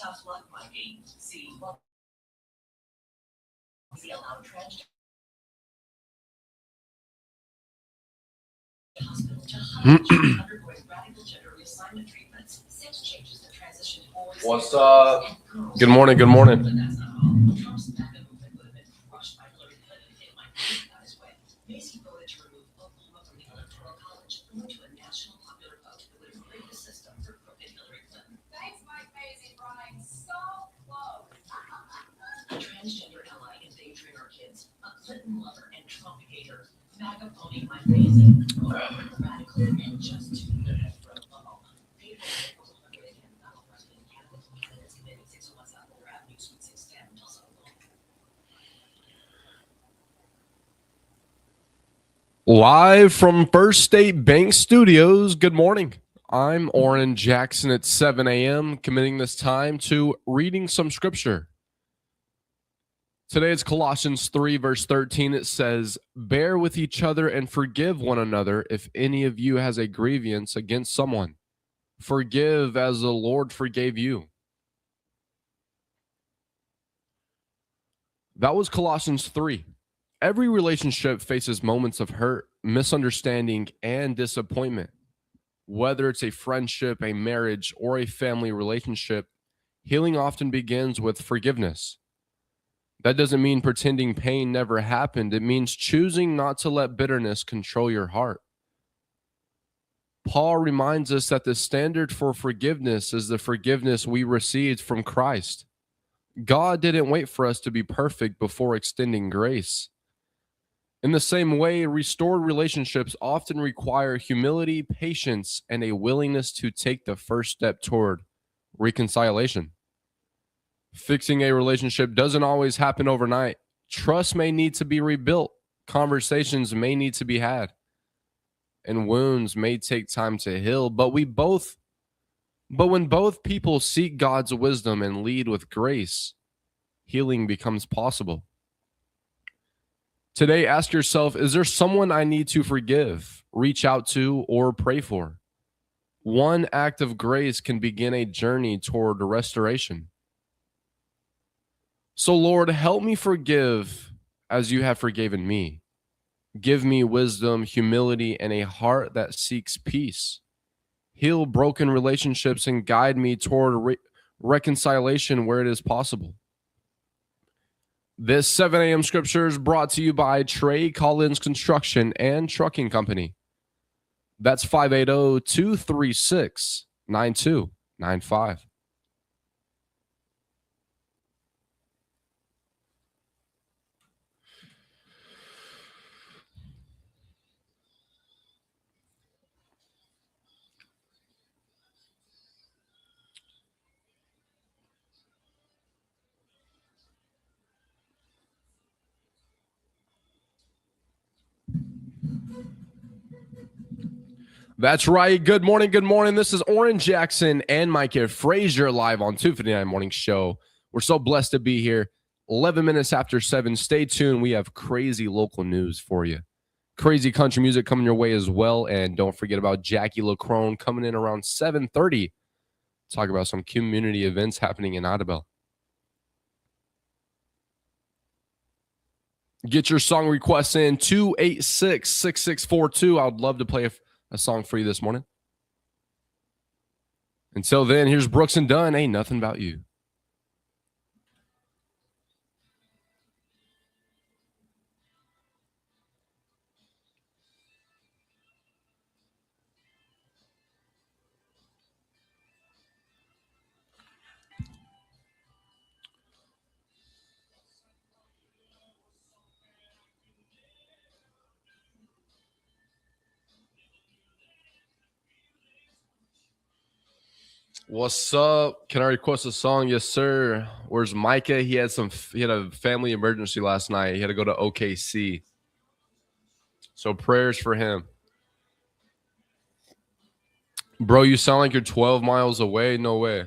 Tough luck, Mikey. See, well, we allow transgender hospital to undergoing radical gender reassignment treatments, sex changes that transition to boys. What's up? Good morning. Good morning. But that's not all. Trump's MAGA movement would have been crushed by Hillary Clinton if Mike got his way. Macy voted to remove Oklahoma from the Electoral College, going to a national popular vote that would have created a system for crooked Hillary Clinton. Thanks, Mike Macy, for running so close. A transgender ally endangering our kids, a Clinton lover and Trump hater, MAGA pony Mike Macy, radical and just too good at throw ball. People in Oklahoma again, not all president candidates committing 601 South Boulder Avenue, Suite 610, Tulsa, Oklahoma. Live from First State Bank Studios, good morning. I'm Oran Jackson at 7 a.m., committing this time to reading some scripture. Today is Colossians 3, verse 13. It says, "Bear with each other and forgive one another if any of you has a grievance against someone. Forgive as the Lord forgave you." That was Colossians 3. Every relationship faces moments of hurt, misunderstanding, and disappointment. Whether it's a friendship, a marriage, or a family relationship, healing often begins with forgiveness. That doesn't mean pretending pain never happened. It means choosing not to let bitterness control your heart. Paul reminds us that the standard for forgiveness is the forgiveness we received from Christ. God didn't wait for us to be perfect before extending grace. In the same way, restored relationships often require humility, patience, and a willingness to take the first step toward reconciliation. Fixing a relationship doesn't always happen overnight. Trust may need to be rebuilt. Conversations may need to be had. And wounds may take time to heal. But when both people seek God's wisdom and lead with grace, healing becomes possible. Today, ask yourself, is there someone I need to forgive, reach out to, or pray for? One act of grace can begin a journey toward restoration. So, Lord, help me forgive as you have forgiven me. Give me wisdom, humility, and a heart that seeks peace. Heal broken relationships and guide me toward reconciliation where it is possible. This 7 a.m. scripture is brought to you by Trey Collins Construction and Trucking Company. That's 580-236-9295. That's right. Good morning. Good morning. This is Oran Jackson and Micah Frazier live on 259 Morning Show. We're so blessed to be here. 11 minutes after 7. Stay tuned. We have crazy local news for you. Crazy country music coming your way as well. And don't forget about Jackie LaCrone coming in around 7:30. Talk about some community events happening in Audubon. Get your song requests in 286-6642. I would love to play a song for you this morning. Until then, here's Brooks and Dunn. Ain't nothing about you. What's up? Can I request a song? Yes, sir. Where's Micah? He had a family emergency last night. He had to go to OKC. So prayers for him. Bro, you sound like you're 12 miles away. No way.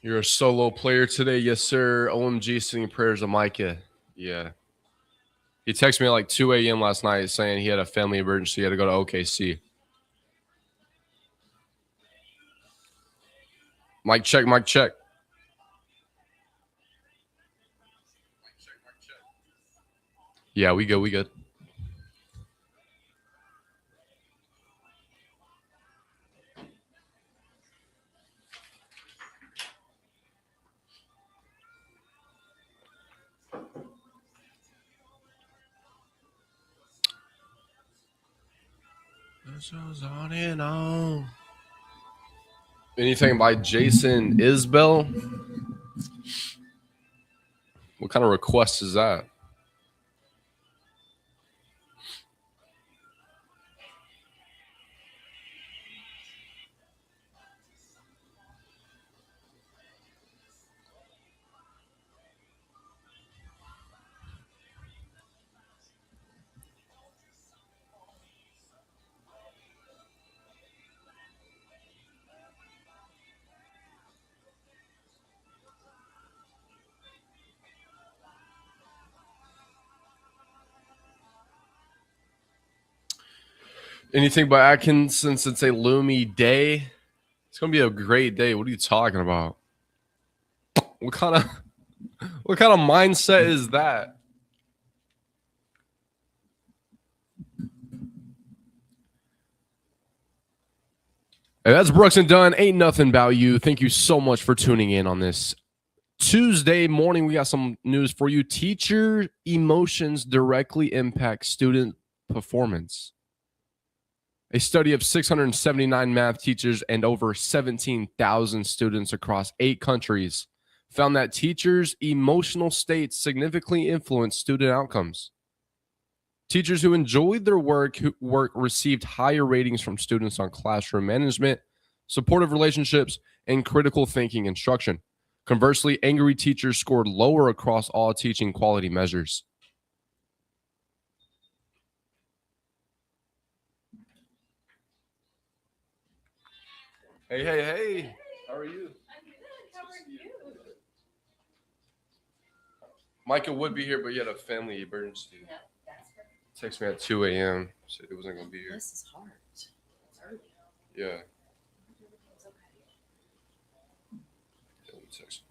You're a solo player today, yes, sir. OMG, singing prayers of Micah. Yeah. He texted me at like 2 a.m. last night saying he had a family emergency. He had to go to OKC. Mic check, mic check. Yeah, we good, we good. This goes on and on. Anything by Jason Isbell? What kind of request is that? Anything by Atkins since it's a loomy day? It's gonna be a great day. What are you talking about? What kind of mindset is that? Hey, that's Brooks and Dunn. Ain't nothing about you. Thank you so much for tuning in on this Tuesday morning. We got some news for you. Teacher emotions directly impact student performance. A study of 679 math teachers and over 17,000 students across 8 countries found that teachers' emotional states significantly influence student outcomes. Teachers who enjoyed their work received higher ratings from students on classroom management, supportive relationships, and critical thinking instruction. Conversely, angry teachers scored lower across all teaching quality measures. Hey. How are you? I'm good. How are you? Micah would be here, but he had a family emergency. No, that's good. Text me at 2 a.m. Said he wasn't going to be here. This is hard. It's early. Yeah. Everything's okay. Let me text him.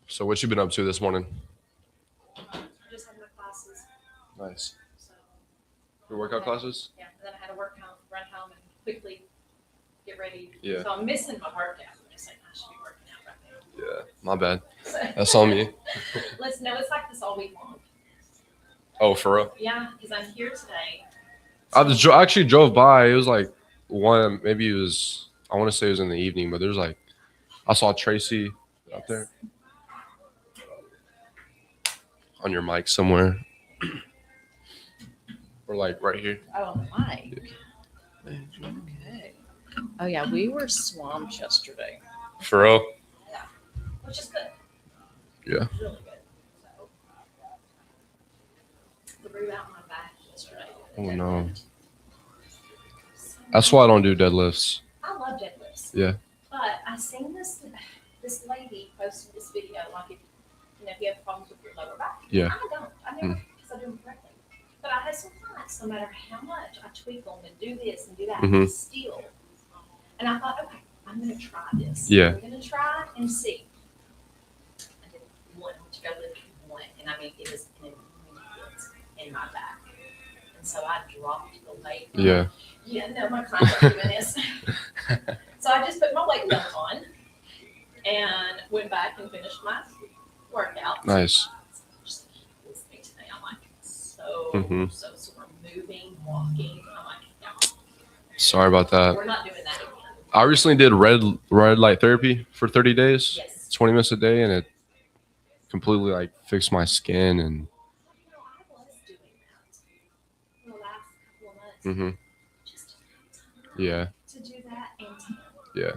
So what you been up to this morning? I just had my classes. Nice. So, Your workout classes? yeah, and then I had to work home, run home, and quickly get ready. Yeah. So I'm missing my workout. I'm just like, I should be working out right now. Yeah. My bad. So, That's on me. it's like this all week long. Oh, for real? Yeah, because I'm here today. I actually drove by. It was like maybe it was, I want to say it was in the evening, but there's like, I saw Tracy out there. On your mic somewhere. Or like right here. Oh, on the mic. Okay. Oh yeah, we were swamped yesterday. For real? Yeah, which is good. Yeah. Really good. So, threw out my back yesterday. Oh no. That's why I don't do deadlifts. I love deadlifts. Yeah. But I seen this lady posted this video like if you have problems with your lower back. Yeah. I don't. I never because I do them correctly. But I have some clients, no matter how much I tweak them and do this and do that, still. And I thought, okay, I'm going to try this. Yeah. I'm going to try and see. I did one to go lift one, and I mean it was in my back, and so I dropped the weight. Yeah. Yeah, no, my clients are doing this. So I just put my weight belt on and went back and finished my workout. Nice. Just listening today, I'm like so sore. Moving, walking. I'm like, no. Sorry about that. We're not doing that again. I recently did red light therapy for 30 days. Yes. 20 minutes a day, and it completely like fixed my skin and I was doing that for the last couple of months. Just to yeah. To do that and time. Yeah.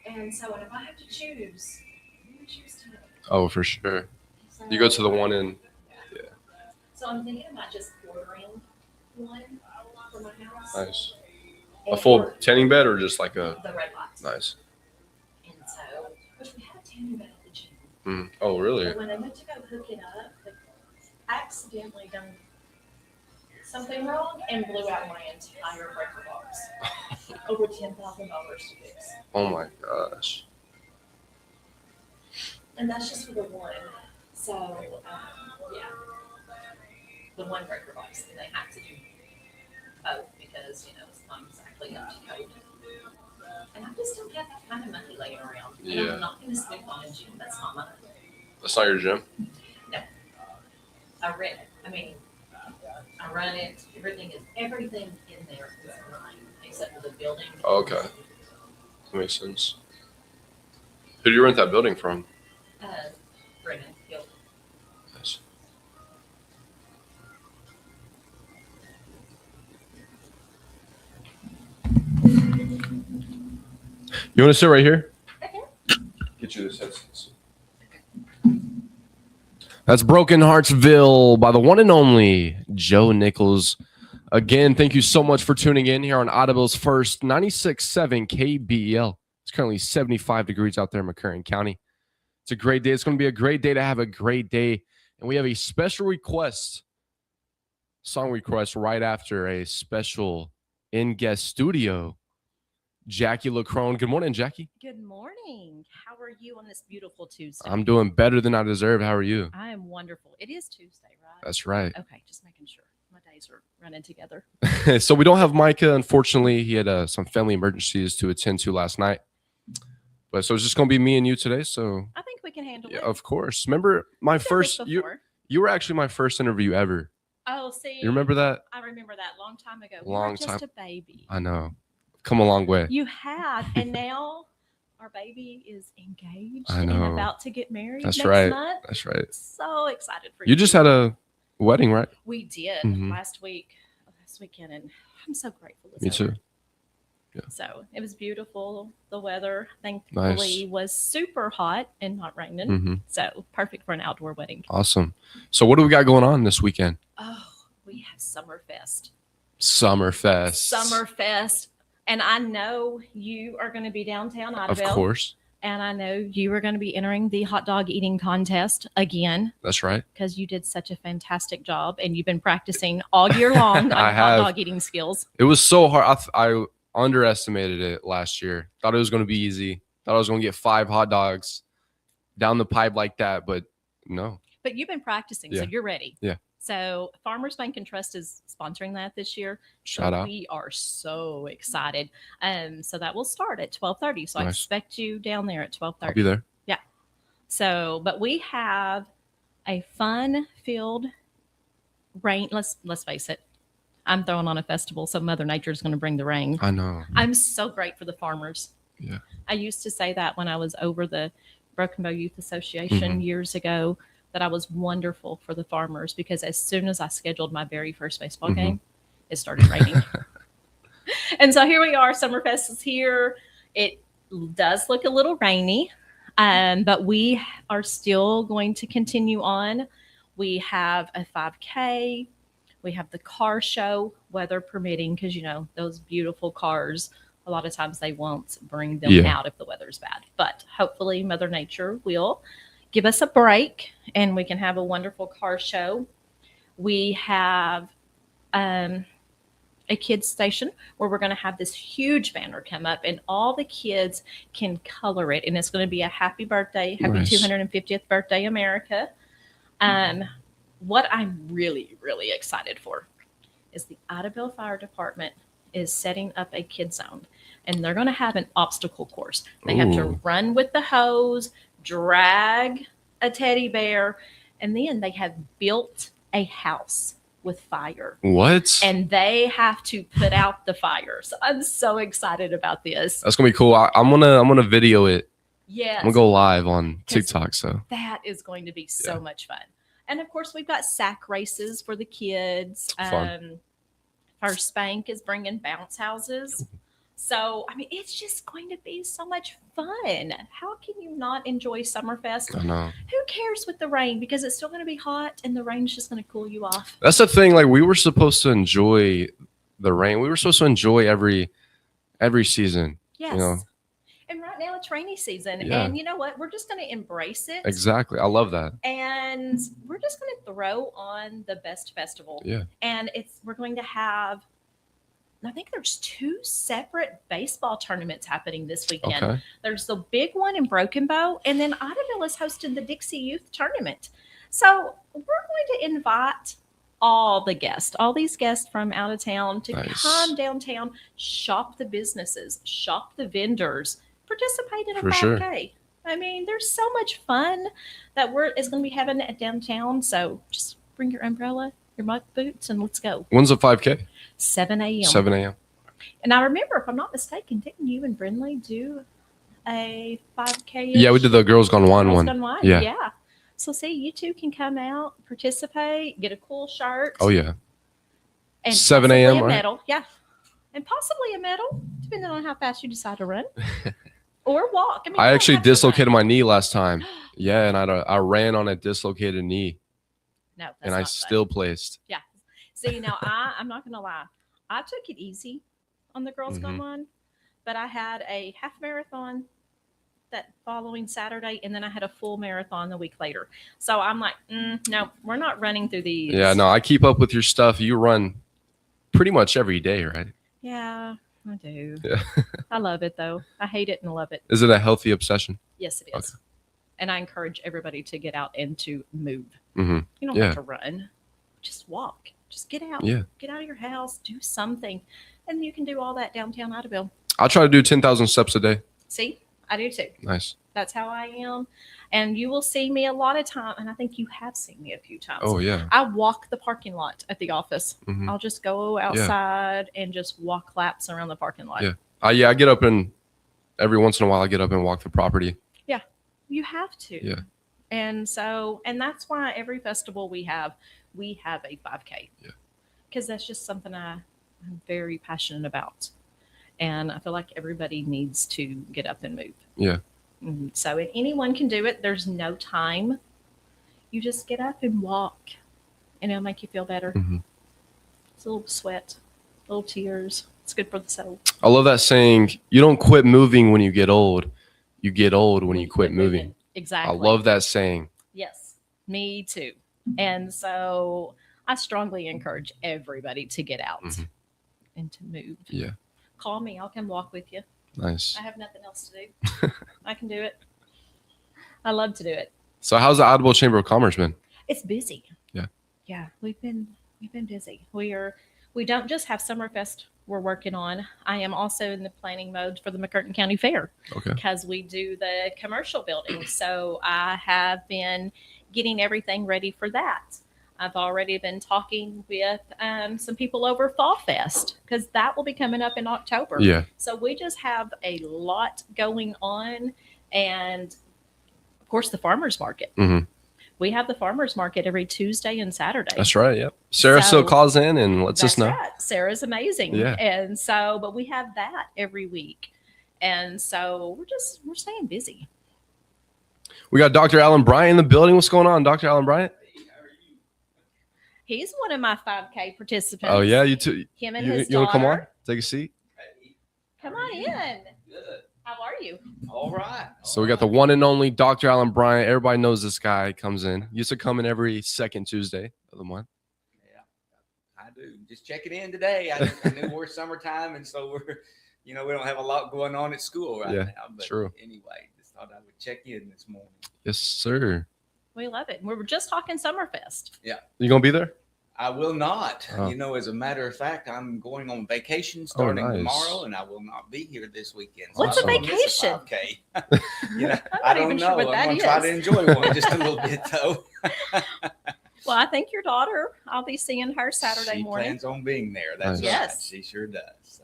And so if I have to choose, I'm going to choose time. Oh, for sure. So, You go to the one in. Yeah. So I'm thinking about just ordering one for my house. Nice. A And full for tanning bed or just like a the red lights. nice? And so, which we had a tanning bed at the gym. Oh, really? But when I went to go hook it up, I accidentally done something wrong and blew out my entire breaker box. Over $10,000 to fix. Oh my gosh. And that's just for the one. So, yeah. The one breaker box. And they have to do both because, it's not exactly up to code. And I just don't have that kind of money laying around. And Yeah. I'm not going to spend on a gym. That's not mine. That's not your gym? No. I rent it. I run it. Everything in there is mine, except for the building. Okay. That makes sense. Who do you rent that building from? Brennan Hill. Nice. You want to sit right here? Okay. Get you this headset. That's Broken Heartsville by the one and only Joe Nichols. Again, thank you so much for tuning in here on Audible's first 96.7 KBEL. It's currently 75 degrees out there in McCurtain County. It's a great day. It's going to be a great day to have a great day. And we have a special song request right after a special in-guest studio. Jackie LaCrone. Good morning, Jackie. Good morning. How are you on this beautiful Tuesday? I'm doing better than I deserve. How are you? I am wonderful. It is Tuesday, right? That's right. Okay, just making sure my days are running together. So we don't have Micah. Unfortunately, he had some family emergencies to attend to last night. But so it's just going to be me and you today. So I think we can handle yeah, it. of course. Remember my We've done first, this you before. were actually my first interview ever. Oh, see. You remember that? I remember that long time ago. Long you were just time. a baby. I know. Come a long way. You have, and now our baby is engaged I and know. about to get married That's next right. month. That's right. So excited for you. You just had a wedding, right? We did Mhm. last weekend, and I'm so grateful. It's Me over. too. Yeah. So it was beautiful. The weather, thankfully, was super hot and not raining. Mm-hmm. So perfect for an outdoor wedding. Awesome. So what do we got going on this weekend? Oh, we have Summerfest. Summerfest. Summerfest. And I know you are going to be downtown Of Idaville. course. And I know you are going to be entering the hot dog eating contest again That's right. because you did such a fantastic job and you've been practicing all year long on I hot have. dog eating skills. It was so hard. I underestimated it last year. Thought it was going to be easy. Thought I was going to get 5 hot dogs down the pipe like that, but no. But you've been practicing, so Yeah. you're ready. Yeah. So Farmers Bank and Trust is sponsoring that this year. Shout so out. We are so excited. So that will start at 12:30. So I Nice. expect you down there at 12:30. I'll be there. So, but we have a fun-filled rain. Let's face it. I'm throwing on a festival, so Mother Nature is going to bring the rain. I know. I'm so great for the farmers. Yeah. I used to say that when I was over the Broken Bow Youth Association years ago, that I was wonderful for the farmers because as soon as I scheduled my very first baseball game, it started raining. And so here we are. Summerfest is here. It does look a little rainy, but we are still going to continue on. We have a 5K. We have the car show, weather permitting, because, those beautiful cars, a lot of times they won't bring them out if the weather's bad. But hopefully Mother Nature will give us a break and we can have a wonderful car show. We have a kids station where we're going to have this huge banner come up and all the kids can color it. And it's going to be a happy birthday, happy Nice. 250th birthday, America. What I'm really, really excited for is the Idaville Fire Department is setting up a kid zone and they're going to have an obstacle course. They have to Ooh. run with the hose, drag a teddy bear, and then they have built a house with fire. What? And they have to put out the fire. So I'm so excited about this. That's gonna be cool. I'm gonna video it. Yes. I'm gonna go live on TikTok. So That is going to be so much fun. And of course, we've got sack races for the kids. Fun. First Bank is bringing bounce houses. So, I mean, it's just going to be so much fun. How can you not enjoy Summerfest? I know. Who cares with the rain? Because it's still going to be hot and the rain's just going to cool you off. That's the thing. Like, we were supposed to enjoy the rain. We were supposed to enjoy every season. Yes. You know? And right now it's rainy season. Yeah. And you know what? We're just going to embrace it. Exactly. I love that. And we're just going to throw on the best festival. Yeah. And we're going to have, I think there's 2 separate baseball tournaments happening this weekend. Okay. There's the big one in Broken Bow, and then Idyllville is hosting the Dixie Youth Tournament. So we're going to invite all these guests from out of town to come downtown, shop the businesses, shop the vendors, participate in a 5K. Sure. I mean, there's so much fun that is going to be having at downtown. So just bring your umbrella, your muck boots, and let's go. When's the 5K? 7 a.m. 7 a.m. And I remember, if I'm not mistaken, didn't you and Brindley do a 5K? Yeah, we did the Girls Gone Wild one. Yeah. So see, you two can come out, participate, get a cool shirt. Oh, yeah. And 7 a.m., a right? medal. Yeah. And possibly a medal, depending on how fast you decide to run. Or walk. I mean, I you actually don't have to dislocated run. my knee last time. Yeah, and I ran on a dislocated knee, No, that's and I not still placed. Yeah. See, now I'm not going to lie. I took it easy on the Girls Gone Wild, but I had a half marathon that following Saturday, and then I had a full marathon the week later. So I'm like, no, we're not running through these. Yeah, no, I keep up with your stuff. You run pretty much every day, right? Yeah, I do. Yeah. I love it, though. I hate it and love it. Is it a healthy obsession? Yes, it is. Okay. And I encourage everybody to get out and to move. Mm-hmm. You don't have to run. Just walk. Just get out. Yeah. Get out of your house. Do something. And you can do all that downtown Idyllville. I'll try to do 10,000 steps a day. See? I do too. Nice. That's how I am. And you will see me a lot of time. And I think you have seen me a few times. Oh, yeah. I walk the parking lot at the office. Mm-hmm. I'll just go outside and just walk laps around the parking lot. Yeah. I get up and every once in a while I get up and walk the property. Yeah. You have to. Yeah. And that's why every festival we have a 5K. Yeah. Because that's just something I'm very passionate about. And I feel like everybody needs to get up and move. Yeah. So if anyone can do it, there's no time. You just get up and walk, and it'll make you feel better. Mm-hmm. It's a little sweat, little tears. It's good for the soul. I love that saying, you don't quit moving when you get old. You get old when you quit moving. Exactly. I love that saying. Yes, me too. And so I strongly encourage everybody to get out and to move. Yeah. Call me. I'll come walk with you. Nice. I have nothing else to do. I can do it. I love to do it. So how's the Idyllville Chamber of Commerce been? It's busy. Yeah. Yeah, we've been busy. We don't just have Summerfest we're working on. I am also in the planning mode for the McCurtain County Fair. Okay. Because we do the commercial building. So I have been getting everything ready for that. I've already been talking with some people over Fall Fest because that will be coming up in October. Yeah. So we just have a lot going on. And, of course, the farmers market. Mm-hmm. We have the farmers market every Tuesday and Saturday. That's right. Yep. Sarah still calls in and lets us know. Right. Sarah's amazing. Yeah. And so, but we have that every week. And so we're staying busy. We got Dr. Alan Bryant in the building. What's going on, Dr. Alan Bryant? He's one of my 5K participants. Oh, yeah. You too. Him and his daughter. You want to come on? Take a seat. Come on in. Good. How are you? All right. So we got the one and only Dr. Alan Bryant. Everybody knows this guy comes in. He used to come in every second Tuesday of the month. Yeah, I do. Just checking in today. I knew we're summertime, and so we don't have a lot going on at school right now. But true. Anyway, just thought I would check in this morning. Yes, sir. We love it. We were just talking Summerfest. Yeah. You going to be there? I will not. Oh. As a matter of fact, I'm going on vacation starting nice. tomorrow, and I will not be here this weekend. What's a vacation? Okay. I don't know. I'm going to try to enjoy one just a little bit, though. Well, I think your daughter, I'll be seeing her Saturday morning. She plans on being there. That's Nice. right. Yes. She sure does.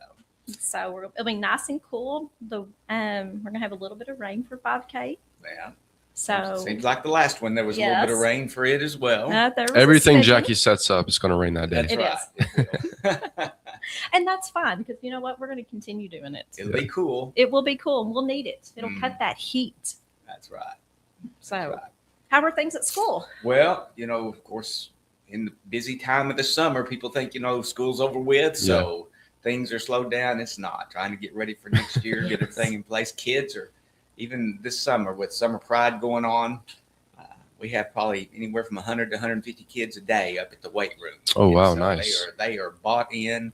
So it'll be nice and cool. We're gonna have a little bit of rain for 5K. Yeah. So Seems like the last one, there was a little bit of rain for it as well. there was Everything a schedule. Jackie sets up is going to rain that day. That's It right. And that's fine because you know what? We're going to continue doing it. It'll be cool. It will be cool and we'll need it. It'll cut that heat. That's right. So, how are things at school? Well, of course, in the busy time of the summer, people think, school's over with. So things are slowed down. It's not. Trying to get ready for next year, get everything in place. Kids are, even this summer with Summer Pride going on, we have probably anywhere from 100 to 150 kids a day up at the weight room. Oh, wow. So Nice. They are bought in.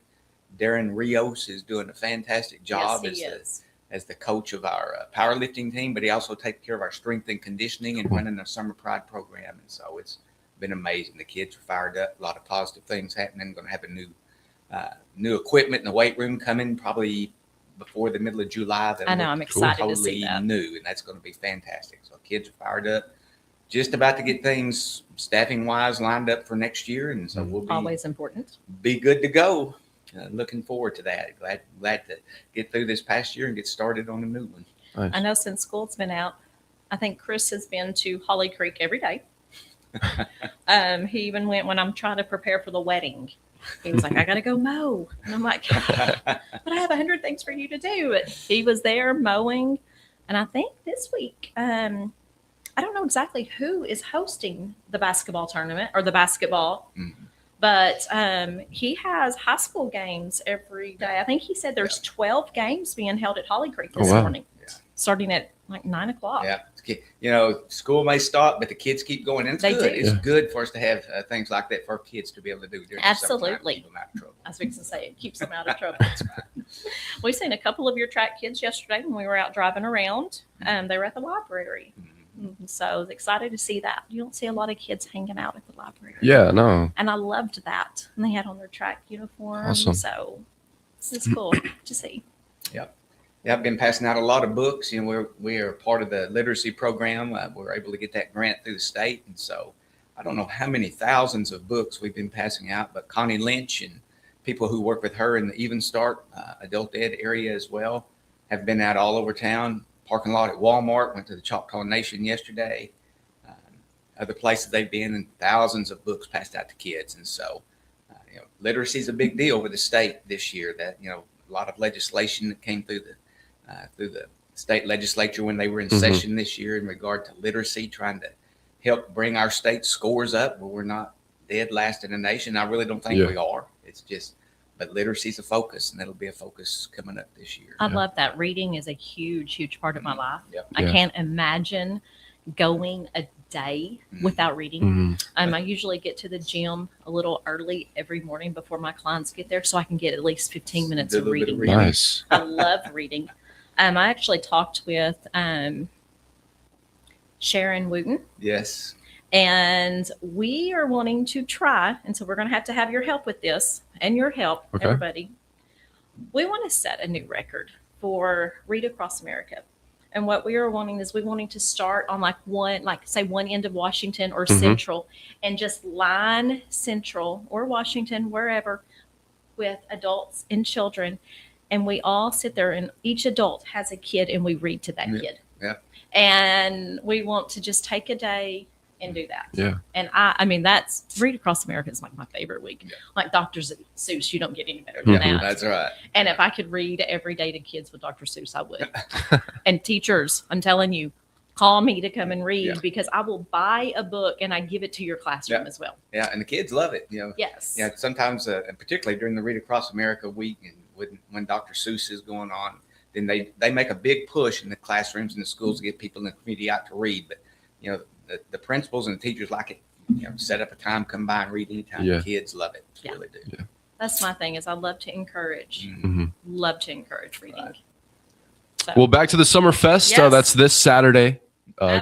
Darren Rios is doing a fantastic job as the coach of our powerlifting team, but he also takes care of our strength and conditioning and running the Summer Pride program. And so it's been amazing. The kids are fired up. A lot of positive things happening. Going to have a new equipment in the weight room coming probably before the middle of July. I know. I'm excited to see that. New, and that's going to be fantastic. So kids are fired up. Just about to get things staffing wise lined up for next year, and so we'll always important. Be good to go. Looking forward to that. Glad to get through this past year and get started on a new one. Nice. I know since school's been out, I think Chris has been to Holly Creek every day. He even went when I'm trying to prepare for the wedding. He was like, I got to go mow. And I'm like, but I have 100 things for you to do. But he was there mowing. And I think this week, I don't know exactly who is hosting the basketball tournament or the basketball, but he has high school games every day. I think he said there's 12 games being held at Holly Creek this morning, starting at like 9 o'clock. Yeah. School may stop, but the kids keep going. And it's good. Do. It's good for us to have things like that for our kids to be able to do during Absolutely. keep them out of trouble. I was fixing to say it keeps them out of trouble. We've seen a couple of your track kids yesterday when we were out driving around. They were at the library. So I was excited to see that. You don't see a lot of kids hanging out at the library. Yeah, no. And I loved that. And they had on their track uniform. Awesome. So this is cool to see. Yep. Yeah, I've been passing out a lot of books. We are part of the literacy program. We're able to get that grant through the state. And so I don't know how many thousands of books we've been passing out, but Connie Lynch and people who work with her in the Even Start adult ed area as well have been out all over town. Parking lot at Walmart, went to the Choctaw Nation yesterday. Other places they've been, and thousands of books passed out to kids. And so, literacy is a big deal with the state this year. That a lot of legislation that came through the state legislature when they were in session this year in regard to literacy, trying to help bring our state scores up where we're not dead last in the nation. I really don't think we are. It's just. But literacy is a focus, and that'll be a focus coming up this year. I love that. Reading is a huge, huge part of my life. Yep. I can't imagine going a day without reading. I usually get to the gym a little early every morning before my clients get there so I can get at least 15 minutes of reading. Nice. I love reading. I actually talked with Sharon Wooten. Yes. And we are wanting to try, and so we're going to have your help with this and your help, everybody. We want to set a new record for Read Across America. And what we are wanting is we're wanting to start on one end of Washington or Central, and just line Central or Washington, wherever, with adults and children. And we all sit there, and each adult has a kid, and we read to that kid. Yeah. And we want to just take a day and do that. Yeah. And I mean, that's Read Across America is like my favorite week. Yeah. Like Dr. Seuss, you don't get any better than that. That's right. And if I could read every day to kids with Dr. Seuss, I would. And teachers, I'm telling you, call me to come and read because I will buy a book and I give it to your classroom as well. Yeah. And the kids love it. Yes. Yeah. Sometimes, and particularly during the Read Across America week and when Dr. Seuss is going on, then they make a big push in the classrooms and the schools to get people in the community out to read. But, the principals and the teachers like it. Set up a time, come by and read anytime. The kids love it. Really do. Yeah. That's my thing is I love to encourage. Love to encourage reading. Right. So. Well, back to the Summer Fest. Yes. That's this Saturday.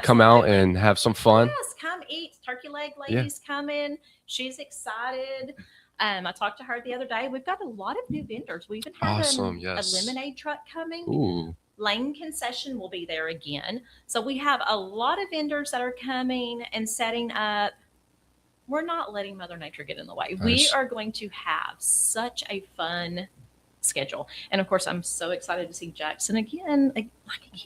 Come out and have some fun. Yes, come eat. Turkey leg lady's coming. She's excited. I talked to her the other day. We've got a lot of new vendors. We even have a lemonade truck coming. Ooh. Lane Concession will be there again. So we have a lot of vendors that are coming and setting up. We're not letting Mother Nature get in the way. Nice. We are going to have such a fun schedule. And of course, I'm so excited to see Jackson again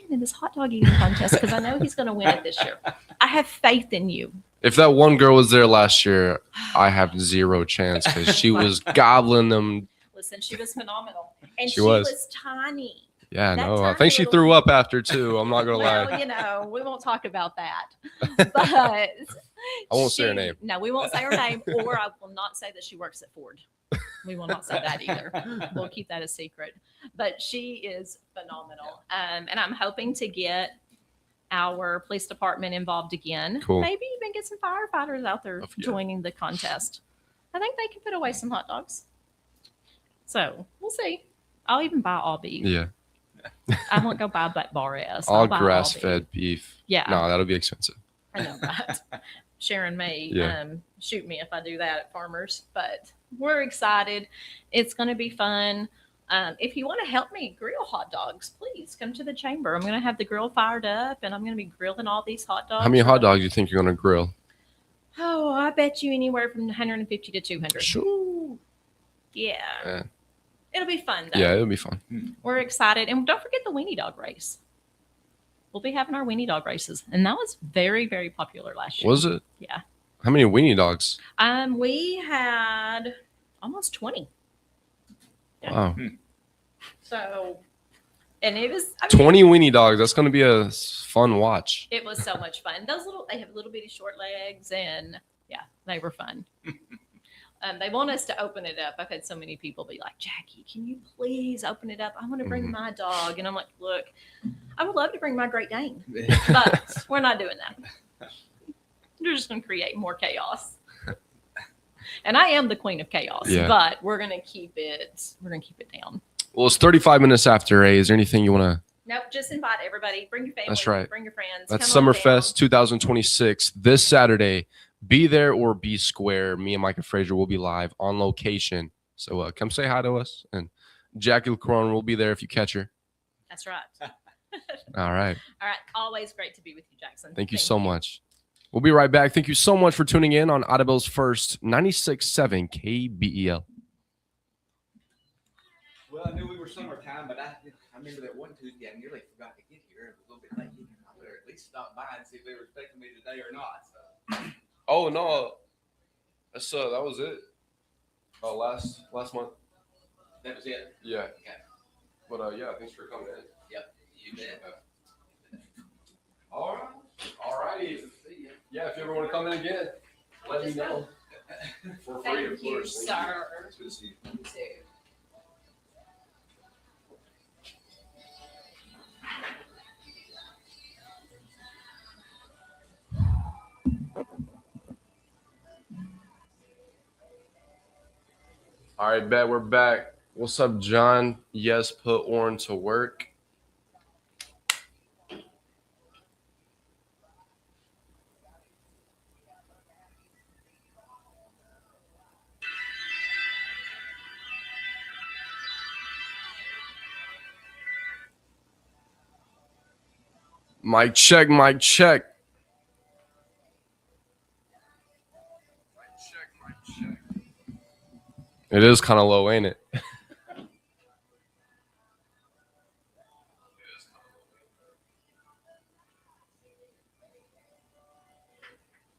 in this hot dog eating contest because I know he's going to win it this year. I have faith in you. If that one girl was there last year, I have zero chance because she was gobbling them Jesus, and she was phenomenal. And She she was. was tiny. Yeah, That no, I tiny think she little- threw up after too. I'm not gonna Well, lie. you know, we won't talk about that. But I won't say her name. No, we won't say her name, or I will not say that she works at Ford. We will not say that either. We'll keep that a secret. But she is phenomenal. And I'm hoping to get our police department involved again. Cool. Maybe even get some firefighters out there Oh, yeah. joining the contest. I think they can put away some hot dogs. So we'll see. I'll even buy all beef. Yeah, I won't go buy Black Bar S. all I'll buy grass-fed beef. Yeah. No, that'll be expensive. I know that. Sharon may Yeah. shoot me if I do that at Farmers, but we're excited. It's going to be fun. If you want to help me grill hot dogs, please come to the chamber. I'm going to have the grill fired up, and I'm going to be grilling all these hot dogs. How many hot dogs do you think you're gonna grill? Oh, I bet you anywhere from 150 to 200. Sure. Yeah. Yeah. It'll be fun, though. Yeah, it'll be fun. We're excited. And don't forget the weenie dog race. We'll be having our weenie dog races. And that was very, very popular last year. Was it? Yeah. How many weenie dogs? We had almost 20. Yeah. Wow, So, and it was, I mean, 20 weenie dogs. That's gonna be a fun watch. it was so much fun. They have little bitty short legs, and yeah, they were fun. They want us to open it up. I've had so many people be like, Jackie, can you please open it up? I want to bring my dog. And I'm like, look, I would love to bring my Great Dane, but we're not doing that. We're just going to create more chaos. And I am the queen of chaos, Yeah. but we're going to keep it down. Well, it's 35 minutes after 8. Is there anything you wanna? Nope, just invite everybody. Bring your family. That's right. Bring your friends. That's come on Summerfest down. 2026 this Saturday. Be there or be square. Me and Micah Frazier will be live on location. So come say hi to us. And Jackie LaCron will be there if you catch her. That's right. All right. All right. Always great to be with you, Jackson. Thank you so much. We'll be right back. Thank you so much for tuning in on Audible's first 96.7 KBEL. Well, I knew we were summertime, but I remember that one Tuesday I nearly forgot to get here. It was a little bit late. I better at least stop by and see if they were expecting me today or not. So. Oh no, that's that was it. Oh, last month. That was it. Yeah. Okay. But yeah, thanks for coming in. Yep. You bet. All right. All righty. Yeah, if you ever want to come in again, let me know. For free, of Thank you, course. sir. It's good to see you. You too. All right, bet we're back. What's up, John? Yes, put Oran to work. Mic check, mic check. It is kind of low, ain't it?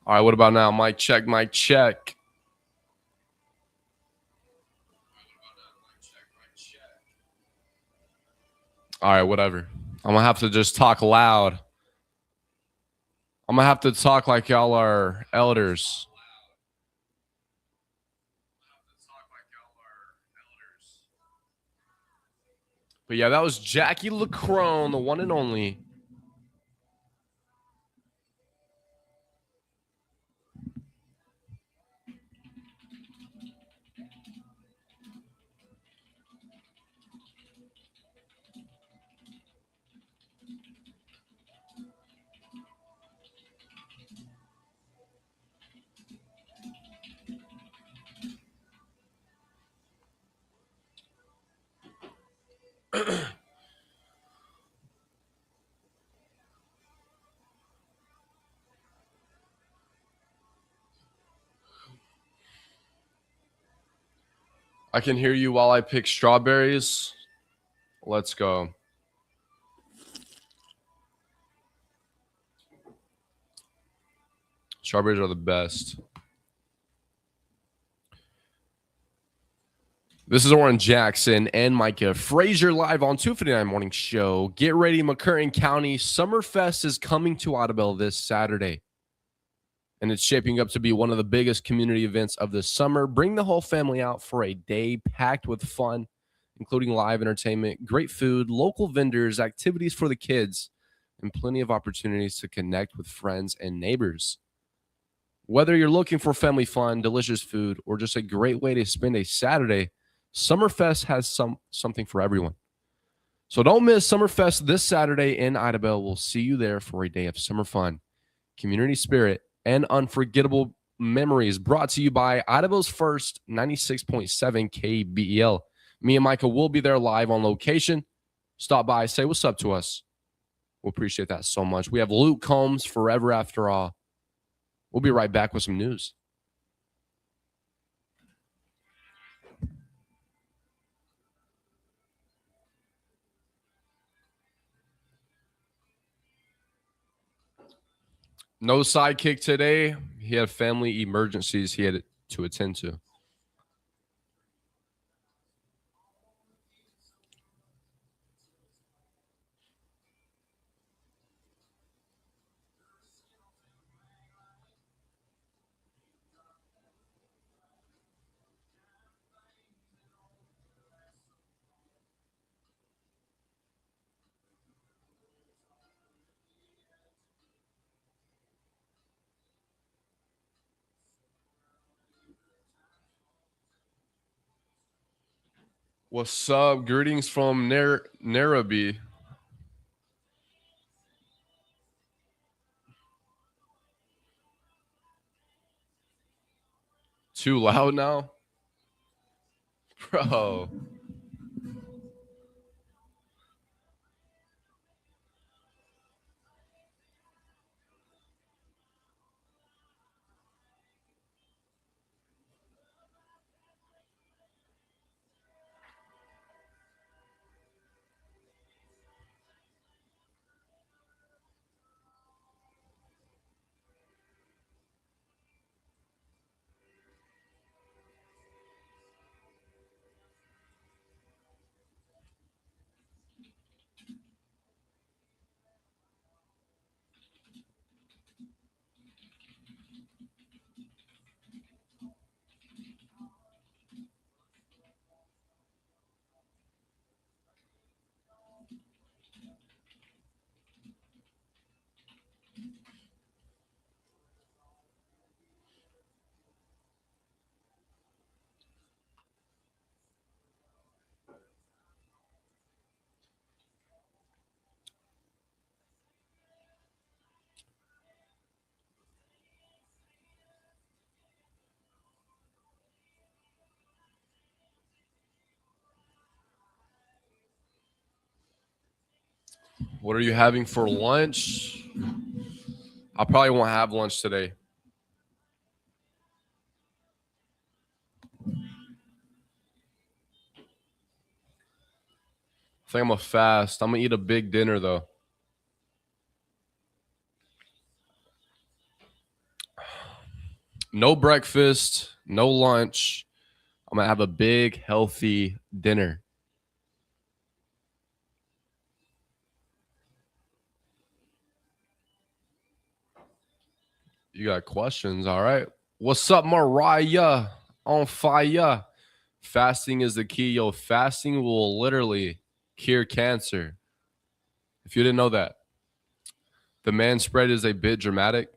All right, what about now? Mic check, mic check. All right, whatever. I'm going to have to just talk loud. I'm going to have to talk like y'all are elders. But yeah, that was Jackie LaCron, the one and only. I can hear you while I pick strawberries. Let's go. Strawberries are the best. This is Oran Jackson and Micah. Frazier live on 259 Morning Show. Get ready, McCurtain County. Summerfest is coming to Audubon this Saturday. And it's shaping up to be one of the biggest community events of the summer. Bring the whole family out for a day packed with fun, including live entertainment, great food, local vendors, activities for the kids, and plenty of opportunities to connect with friends and neighbors. Whether you're looking for family fun, delicious food, or just a great way to spend a Saturday, Summerfest has something for everyone. So don't miss Summerfest this Saturday in Idabel. We'll see you there for a day of summer fun, community spirit, and unforgettable memories, brought to you by Idabel's first 96.7 KBEL. Me and Micah will be there live on location. Stop by, say what's up to us. We'll appreciate that so much. We have Luke Combs, Forever After All. We'll be right back with some news. No sidekick today. He had family emergencies he had to attend to. What's up? Greetings from Nairobi. Too loud now? Bro. What are you having for lunch? I probably won't have lunch today. I think I'm gonna fast. I'm gonna eat a big dinner though. No breakfast, no lunch. I'm gonna have a big, healthy dinner. You got questions, all right? What's up, Mariah? On fire. Fasting is the key. Yo, fasting will literally cure cancer. If you didn't know that. The man spread is a bit dramatic.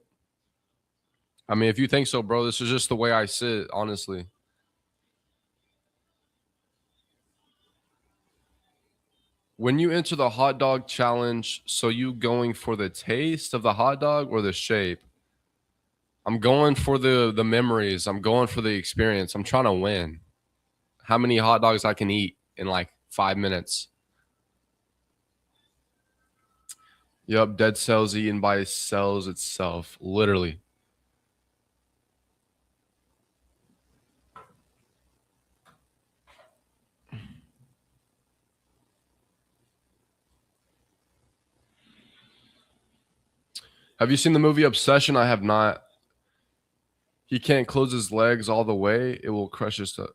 I mean, if you think so, bro, this is just the way I sit, honestly. When you enter the hot dog challenge, so you going for the taste of the hot dog or the shape? I'm going for the memories. I'm going for the experience. I'm trying to win. How many hot dogs I can eat in like 5 minutes? Yup, dead cells eaten by cells itself, literally. Have you seen the movie Obsession? I have not. He can't close his legs all the way. It will crush his stuff.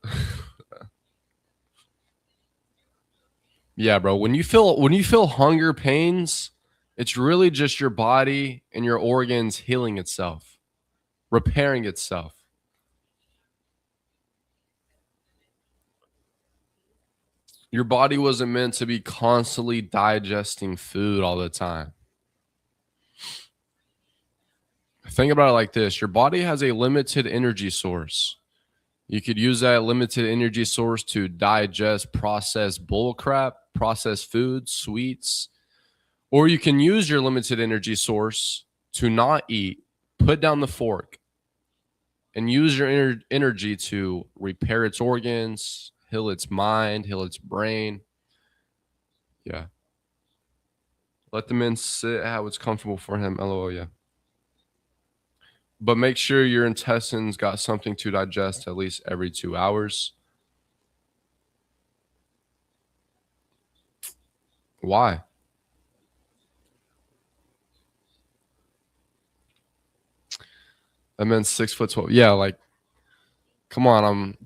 Yeah, bro. When you feel hunger pains, it's really just your body and your organs healing itself, repairing itself. Your body wasn't meant to be constantly digesting food all the time. Think about it like this. Your body has a limited energy source. You could use that limited energy source to digest processed bull crap, processed foods, sweets, or you can use your limited energy source to not eat, put down the fork, and use your energy to repair its organs, heal its mind, heal its brain. Yeah. Let the man sit how it's comfortable for him. LOL, yeah. But make sure your intestines got something to digest at least every 2 hours. Why? That man's 6'12". Yeah, like, come on,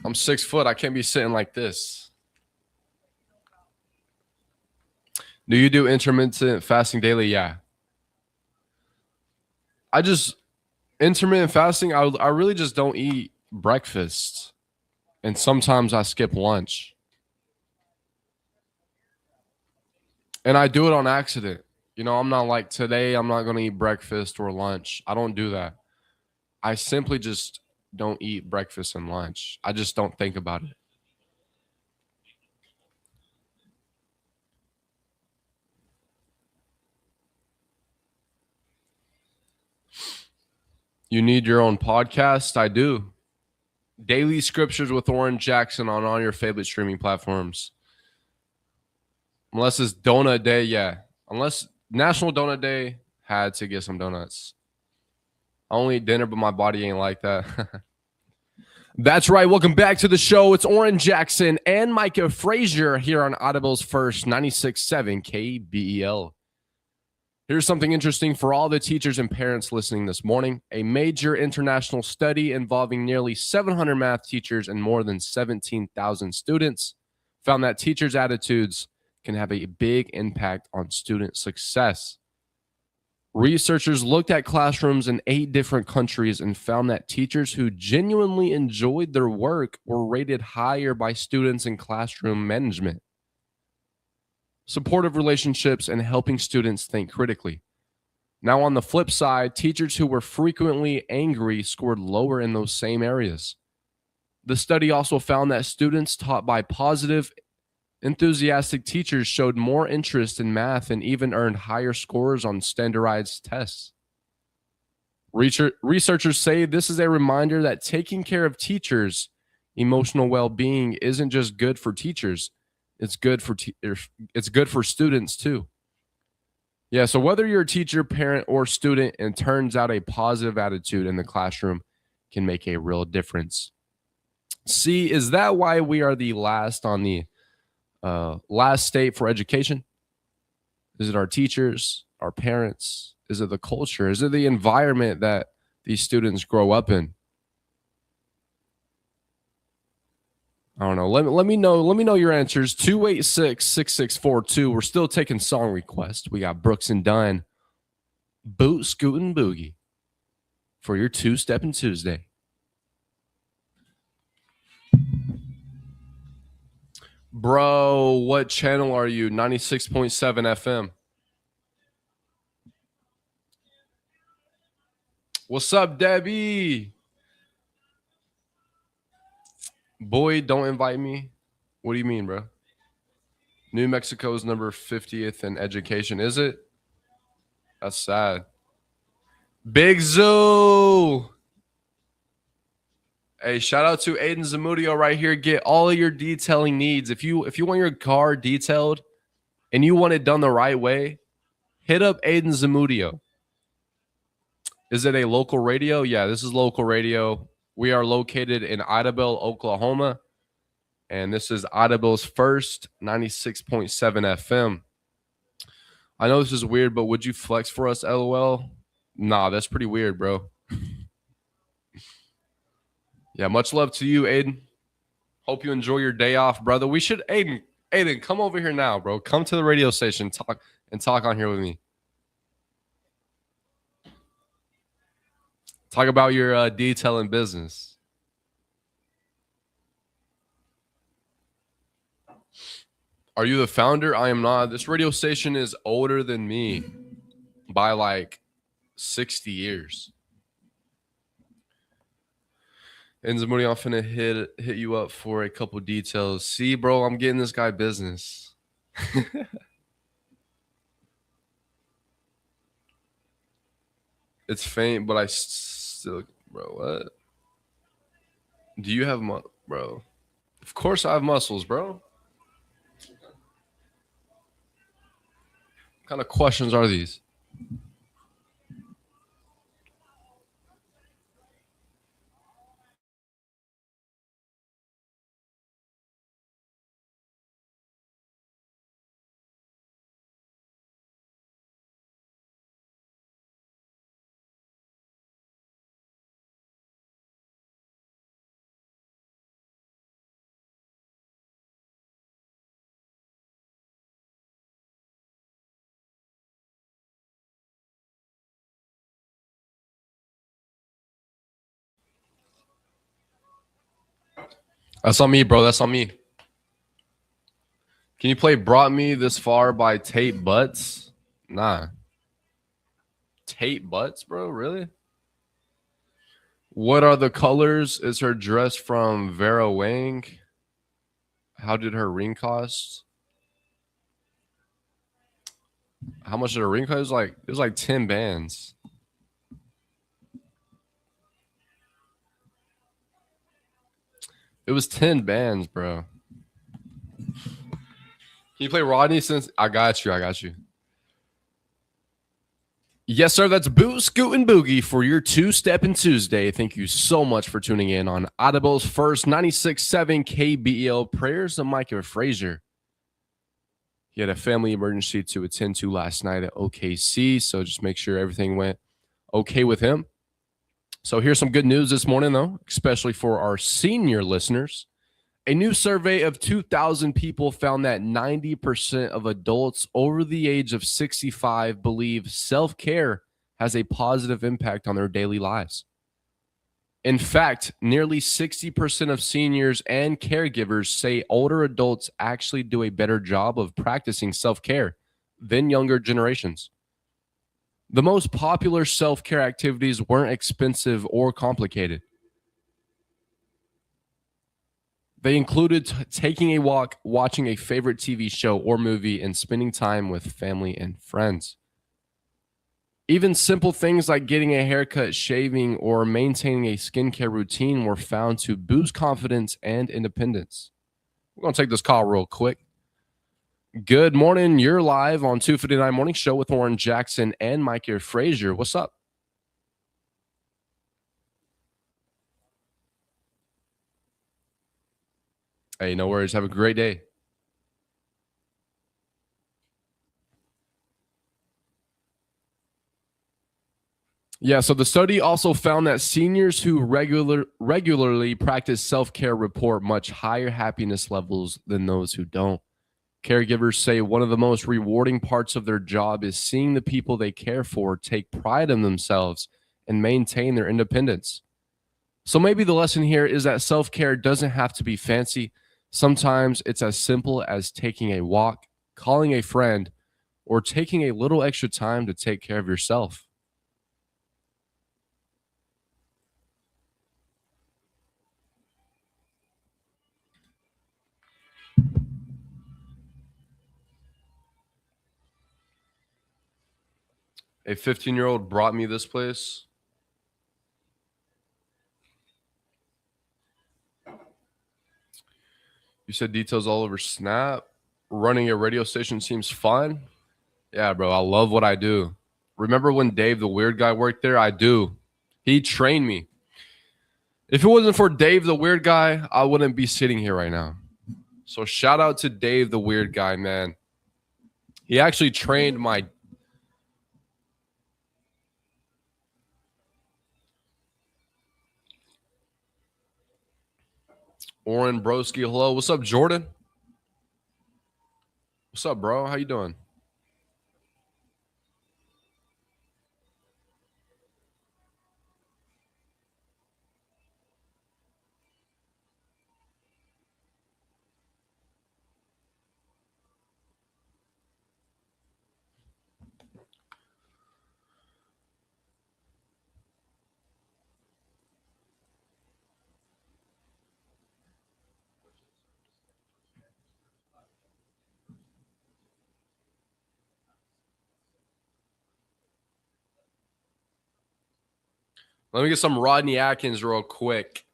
I'm 6 foot. I can't be sitting like this. Do you do intermittent fasting daily? Yeah. Intermittent fasting, I really just don't eat breakfast. And sometimes I skip lunch. And I do it on accident. You know, I'm not like today, I'm not going to eat breakfast or lunch. I don't do that. I simply just don't eat breakfast and lunch. I just don't think about it. You need your own podcast? I do. Daily Scriptures with Oran Jackson on all your favorite streaming platforms. Unless it's Donut Day, yeah. Unless National Donut Day, had to get some donuts. I only eat dinner, but my body ain't like that. That's right. Welcome back to the show. It's Oran Jackson and Micah Frazier here on Audible's first 96.7 KBEL. Here's something interesting for all the teachers and parents listening this morning. A major international study involving nearly 700 math teachers and more than 17,000 students found that teachers' attitudes can have a big impact on student success. Researchers looked at classrooms in 8 different countries and found that teachers who genuinely enjoyed their work were rated higher by students in classroom management, supportive relationships, and helping students think critically. Now, on the flip side, teachers who were frequently angry scored lower in those same areas. The study also found that students taught by positive, enthusiastic teachers showed more interest in math and even earned higher scores on standardized tests. Researchers say this is a reminder that taking care of teachers' emotional well-being isn't just good for teachers. It's good for students too. Yeah, so whether you're a teacher, parent, or student, and turns out a positive attitude in the classroom can make a real difference. See, is that why we are the last on the last state for education? Is it our teachers, our parents? Is it the culture? Is it the environment that these students grow up in? I don't know. Let me know. Let me know your answers. 286-6642. We're still taking song requests. We got Brooks and Dunn, Boot Scootin' Boogie for your Two-Steppin' Tuesday. Bro, what channel are you? 96.7 FM. What's up, Debbie? Boy, don't invite me. What do you mean, bro? New Mexico's number 50th in education. Is it? That's sad. Big Zoo. Hey, shout out to Aiden Zamudio right here. Get all of your detailing needs. If you want your car detailed and you want it done the right way, hit up Aiden Zamudio. Is it a local radio? Yeah, this is local radio. We are located in Idabel, Oklahoma, and this is Idabel's first 96.7 FM. I know this is weird, but would you flex for us, LOL? Nah, that's pretty weird, bro. Yeah, much love to you, Aiden. Hope you enjoy your day off, brother. We should, Aiden, Aiden, come over here now, bro. Come to the radio station, talk on here with me. Talk about your detailing business. Are you the founder? I am not. This radio station is older than me by like 60 years. And somebody, I'm finna hit you up for a couple details. See, bro, I'm getting this guy business. It's faint, but I still, bro, what? Do you have bro? Of course I have muscles, bro. What kind of questions are these? That's on me, bro. That's on me. Can you play Brought Me This Far by Tate Butts? Nah. Tate Butts, bro? Really? What are the colors? Is her dress from Vera Wang? How did her ring cost? How much did her ring cost? It was like 10 bands. It was 10 bands, bro. Can you play Rodney since I got you? Yes, sir. That's Boo, Scoot, and Boogie for your two-stepping Tuesday. Thank you so much for tuning in on Audible's first 96.7 KBEL. Prayers of Micah Frazier. He had a family emergency to attend to last night at OKC, so just make sure everything went okay with him. So here's some good news this morning, though, especially for our senior listeners. A new survey of 2,000 people found that 90% of adults over the age of 65 believe self-care has a positive impact on their daily lives. In fact, nearly 60% of seniors and caregivers say older adults actually do a better job of practicing self-care than younger generations. The most popular self-care activities weren't expensive or complicated. They included taking a walk, watching a favorite TV show or movie, and spending time with family and friends. Even simple things like getting a haircut, shaving, or maintaining a skincare routine were found to boost confidence and independence. We're going to take this call real quick. Good morning. You're live on 259 Morning Show with Oran Jackson and Micah Frazier. What's up? Hey, no worries. Have a great day. Yeah, so the study also found that seniors who regularly practice self-care report much higher happiness levels than those who don't. Caregivers say one of the most rewarding parts of their job is seeing the people they care for take pride in themselves and maintain their independence. So maybe the lesson here is that self-care doesn't have to be fancy. Sometimes it's as simple as taking a walk, calling a friend, or taking a little extra time to take care of yourself. A 15-year-old brought me this place. You said details all over Snap. Running a radio station seems fun. Yeah, bro, I love what I do. Remember when Dave, the weird guy, worked there? I do. He trained me. If it wasn't for Dave, the weird guy, I wouldn't be sitting here right now. So shout out to Dave, the weird guy, man. He actually trained my... Oran Broski, hello. What's up, Jordan? What's up, bro? How you doing? Let me get some Rodney Atkins real quick.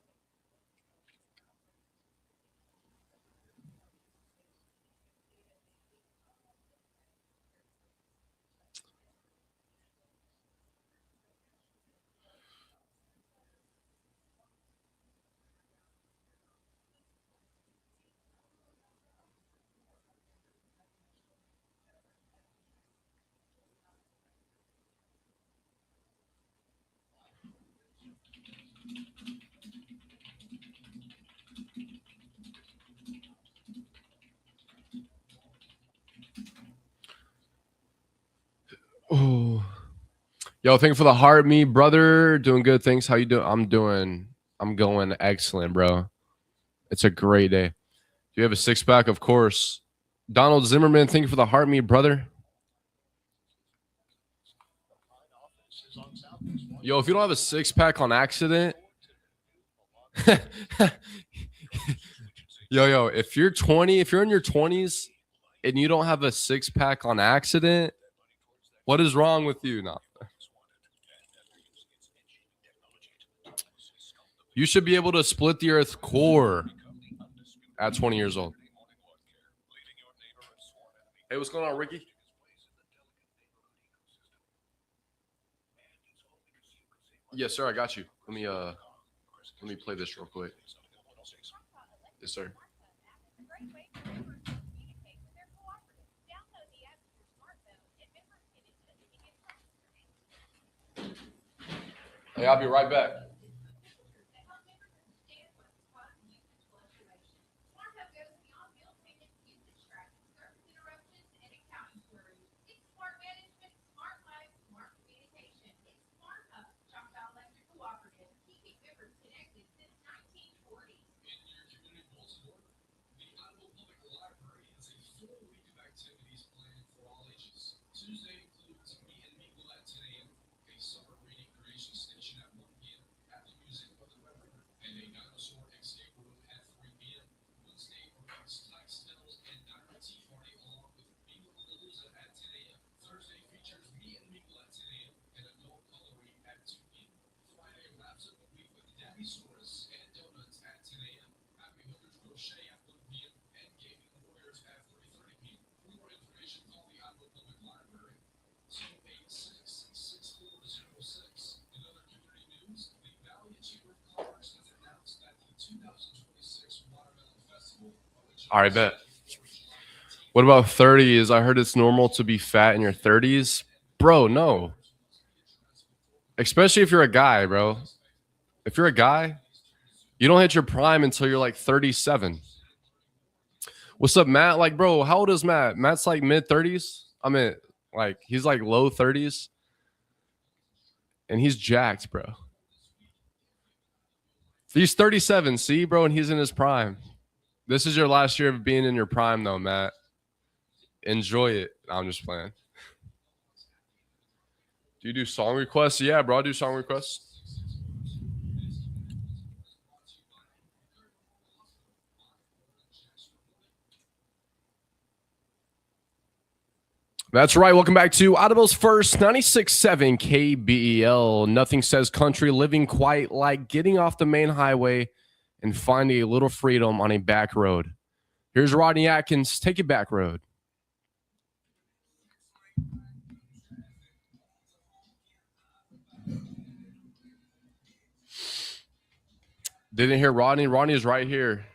Oh, yo, thank you for the heart, me brother. Doing good. Thanks. How you doing? I'm going excellent, bro. It's a great day. Do you have a 6-pack? Of course. Donald Zimmerman, thank you for the heart, me brother. Yo, if you don't have a 6-pack on accident, yo, if you're 20, if you're in your 20s and you don't have a 6-pack on accident, what is wrong with you now? You should be able to split the earth core at 20 years old. Hey, what's going on, Ricky? Yes, sir. I got you. Let me play this real quick. Yes, sir. Hey, I'll be right back. All right, bet. What about 30s? I heard it's normal to be fat in your 30s. Bro, no. Especially if you're a guy, bro. If you're a guy, you don't hit your prime until you're like 37. What's up, Matt? Like, bro, how old is Matt? Matt's like mid 30s. I mean, like, he's like low 30s. And he's jacked, bro. He's 37, see, bro, and he's in his prime. This is your last year of being in your prime, though, Matt. Enjoy it. I'm just playing. Do you do song requests? Yeah, bro, I do song requests. That's right. Welcome back to Audible's first 96.7 KBEL. Nothing says country living quite like getting off the main highway and finding a little freedom on a back road. Here's Rodney Atkins. Take it back road. Didn't hear Rodney. Rodney is right here.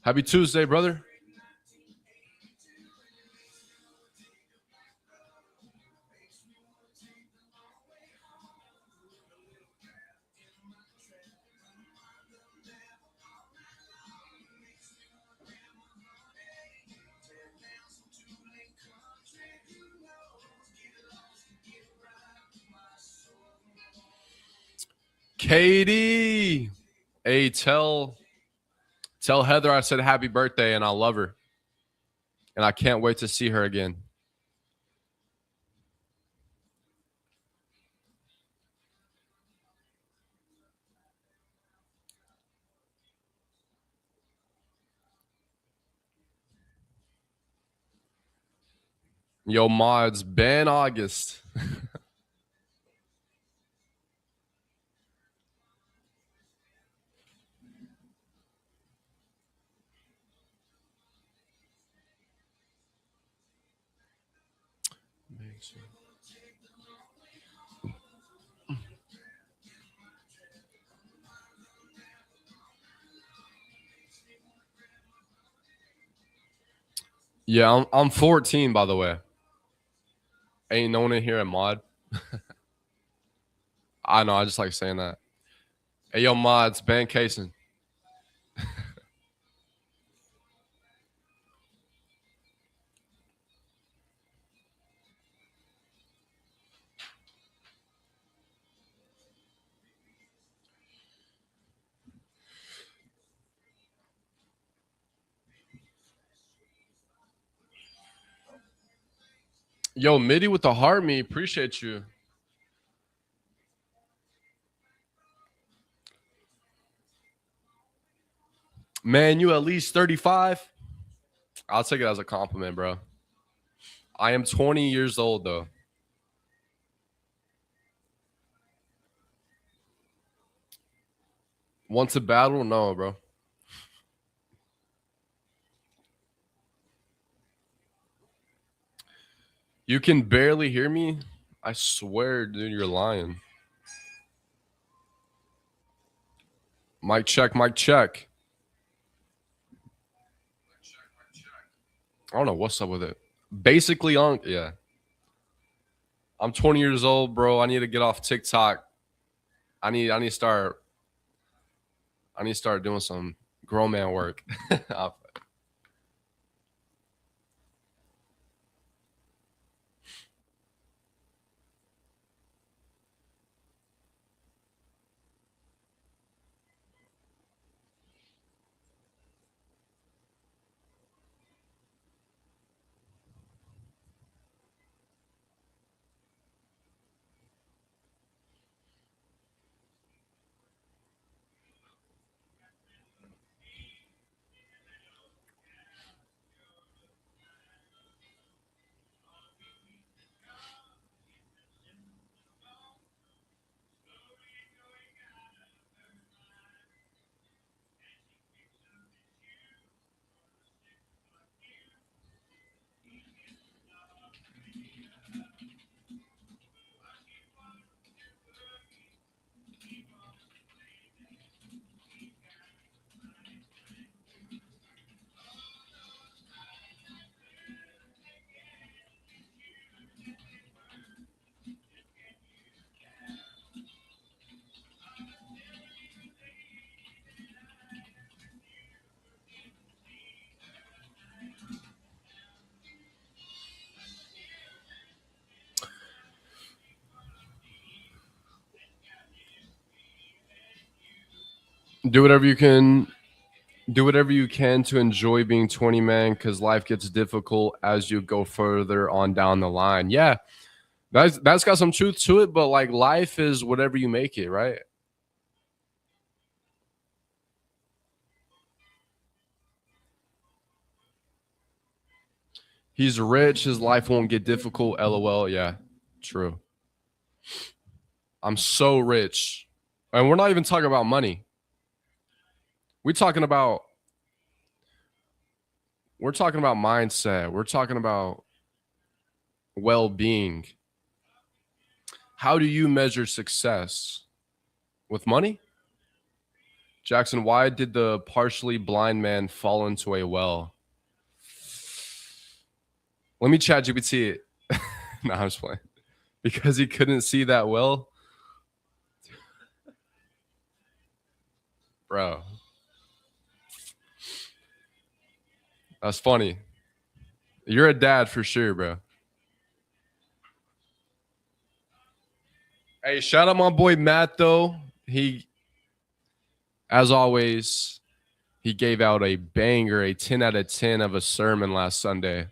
Happy Tuesday, brother. Katie. Hey, tell Heather I said happy birthday and I love her. And I can't wait to see her again. Yo, mods, Ben August. Yeah, I'm 14, by the way. Ain't no one in here a mod. I know, I just like saying that. Hey, yo, mods, Ben Kaysen. Yo, Midi with the heart me. Appreciate you. Man, you at least 35? I'll take it as a compliment, bro. I am 20 years old, though. Once a battle? No, bro. You can barely hear me? I swear, dude, you're lying. Mic check, mic check. I don't know what's up with it. Basically on, yeah. I'm 20 years old, bro. I need to get off TikTok. I need to start doing some grown man work. Do whatever you can. Do whatever you can to enjoy being 20, man, because life gets difficult as you go further on down the line. Yeah, that's got some truth to it, but like life is whatever you make it, right? He's rich, his life won't get difficult. LOL. Yeah, true. I'm so rich. And we're not even talking about money. We're talking about mindset. We're talking about well-being. How do you measure success? With money? Jackson, why did the partially blind man fall into a well? Let me chat GPT it. No, I'm just playing. Because he couldn't see that well? Bro. That's funny. You're a dad for sure, bro. Hey, shout out my boy Matt, though. He, as always, he gave out a banger, a 10 out of 10 of a sermon last Sunday.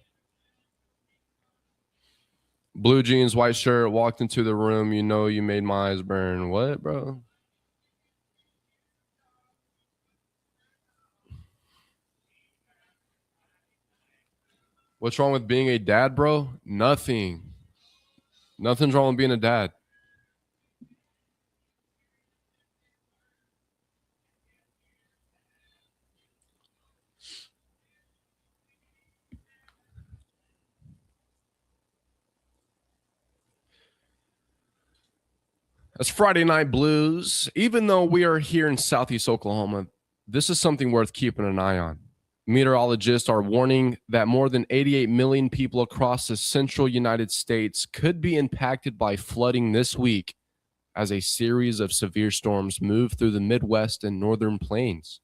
Blue jeans, white shirt, walked into the room. You know you made my eyes burn. What, bro? What's wrong with being a dad, bro? Nothing. Nothing's wrong with being a dad. That's Friday Night Blues. Even though we are here in Southeast Oklahoma, this is something worth keeping an eye on. Meteorologists are warning that more than 88 million people across the central United States could be impacted by flooding this week as a series of severe storms move through the Midwest and northern plains.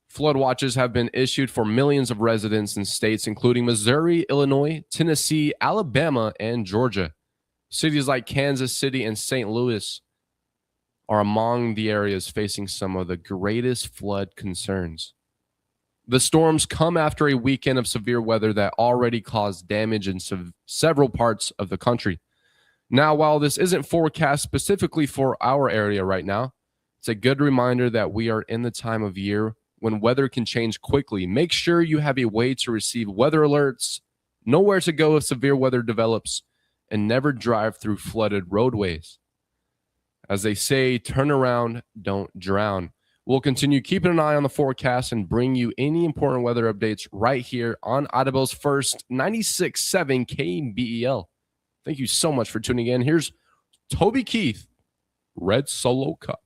Flood watches have been issued for millions of residents in states including Missouri, Illinois, Tennessee, Alabama, and Georgia. Cities like Kansas City and St. Louis are among the areas facing some of the greatest flood concerns. The storms come after a weekend of severe weather that already caused damage in several parts of the country. Now, while this isn't forecast specifically for our area right now, it's a good reminder that we are in the time of year when weather can change quickly. Make sure you have a way to receive weather alerts, know where to go if severe weather develops, and never drive through flooded roadways. As they say, turn around, don't drown. We'll continue keeping an eye on the forecast and bring you any important weather updates right here on Audible's first 96.7 KBEL. Thank you so much for tuning in. Here's Toby Keith, Red Solo Cup.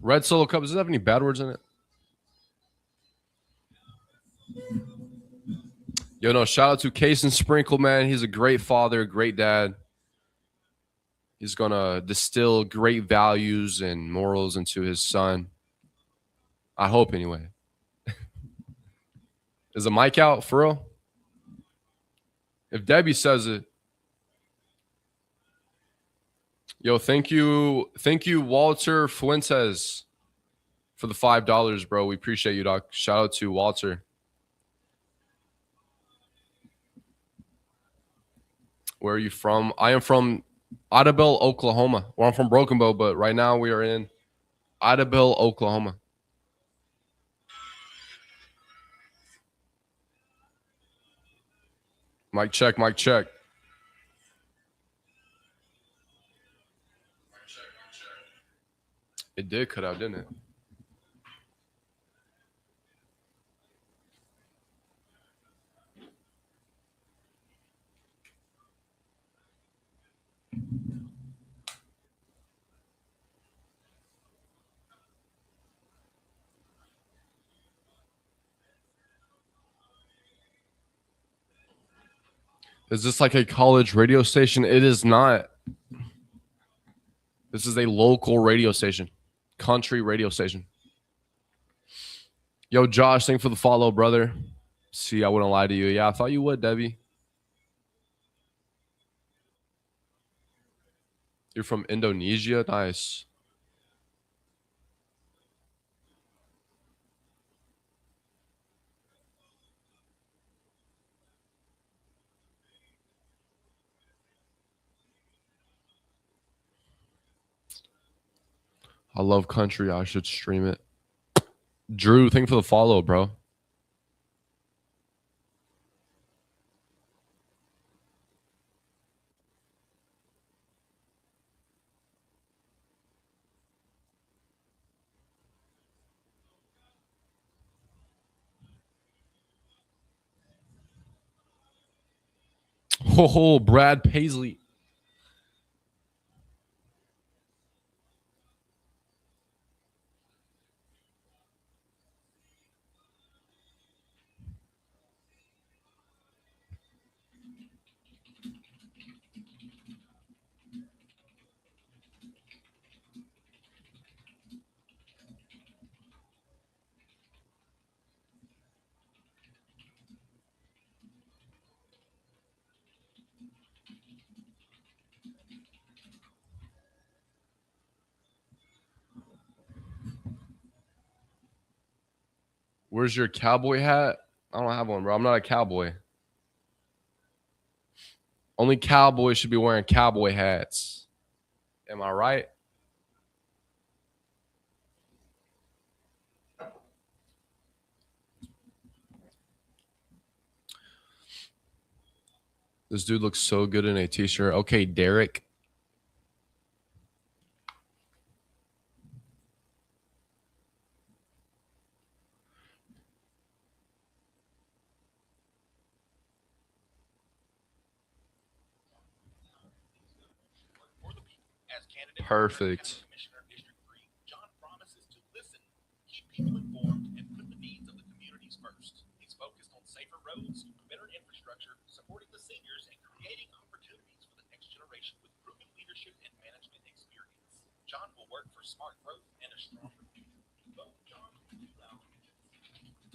Red Solo Cup, does it have any bad words in it? Yo, no, shout out to Case and Sprinkle, man. He's a great father, great dad. He's going to distill great values and morals into his son. I hope, anyway. Is the mic out, for real? If Debbie says it. Yo, thank you, Walter Fuentes, for the $5, bro. We appreciate you, doc. Shout out to Walter. Where are you from? I am from Audubon, Oklahoma. Well, I'm from Broken Bow, but right now we are in Audubon, Oklahoma. Mic check, mic check. It did cut out, didn't it? Is this like a college radio station? It is not. This is a local radio station, country radio station. Yo, Josh, thanks for the follow, brother. See, I wouldn't lie to you. Yeah, I thought you would, Debbie. You're from Indonesia? Nice. I love country. I should stream it. Drew, thank you for the follow, bro. Oh, Brad Paisley. Where's your cowboy hat? I don't have one, bro. I'm not a cowboy. Only cowboys should be wearing cowboy hats. Am I right? This dude looks so good in a t-shirt. Okay, Derek. Perfect. John promises to listen, keep people informed, and put the needs of the communities first. He's focused on safer roads, better infrastructure, supporting the seniors, and creating opportunities for the next generation with proven leadership and management experience. John will work for smart growth and a stronger future. Vote John P. Lowry.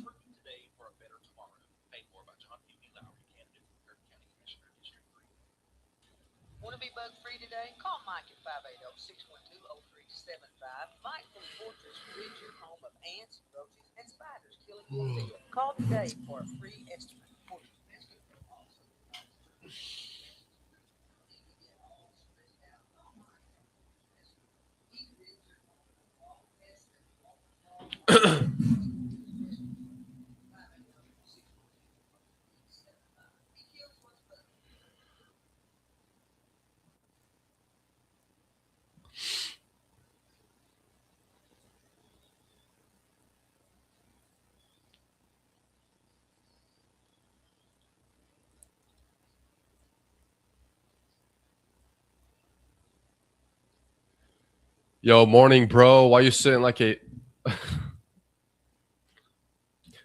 Working today for a better tomorrow. Paid for by John P. Lowry, candidate for Kirk County Commissioner, District 3. Want to be bug free today? Call Mike at 580-612-0375. Mike from Fortress rids your home of ants, roaches, and spiders killing your field. Call today for a free estimate. Yo, morning, bro. Why you sitting like a...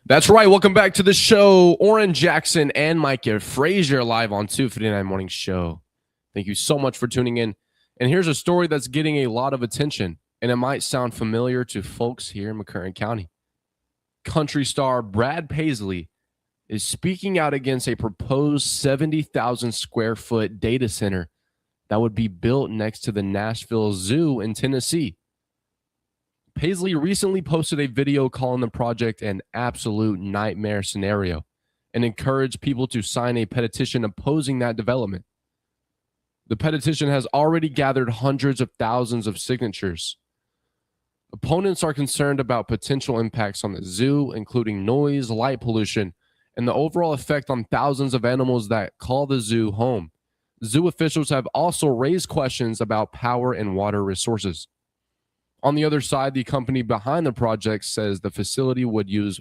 That's right. Welcome back to the show. Oran, Jackson, and Micah Frazier live on 259 Morning Show. Thank you so much for tuning in. And here's a story that's getting a lot of attention, and it might sound familiar to folks here in McCurtain County. Country star Brad Paisley is speaking out against a proposed 70,000 square foot data center that would be built next to the Nashville Zoo in Tennessee. Paisley recently posted a video calling the project an absolute nightmare scenario and encouraged people to sign a petition opposing that development. The petition has already gathered hundreds of thousands of signatures. Opponents are concerned about potential impacts on the zoo, including noise, light pollution, and the overall effect on thousands of animals that call the zoo home. Zoo officials have also raised questions about power and water resources. On the other side, the company behind the project says the facility would use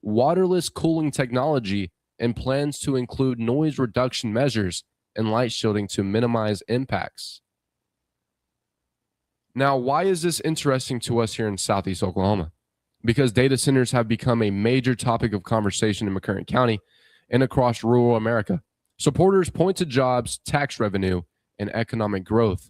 waterless cooling technology and plans to include noise reduction measures and light shielding to minimize impacts. Now, why is this interesting to us here in Southeast Oklahoma? Because data centers have become a major topic of conversation in McCurtain County and across rural America. Supporters point to jobs, tax revenue, and economic growth.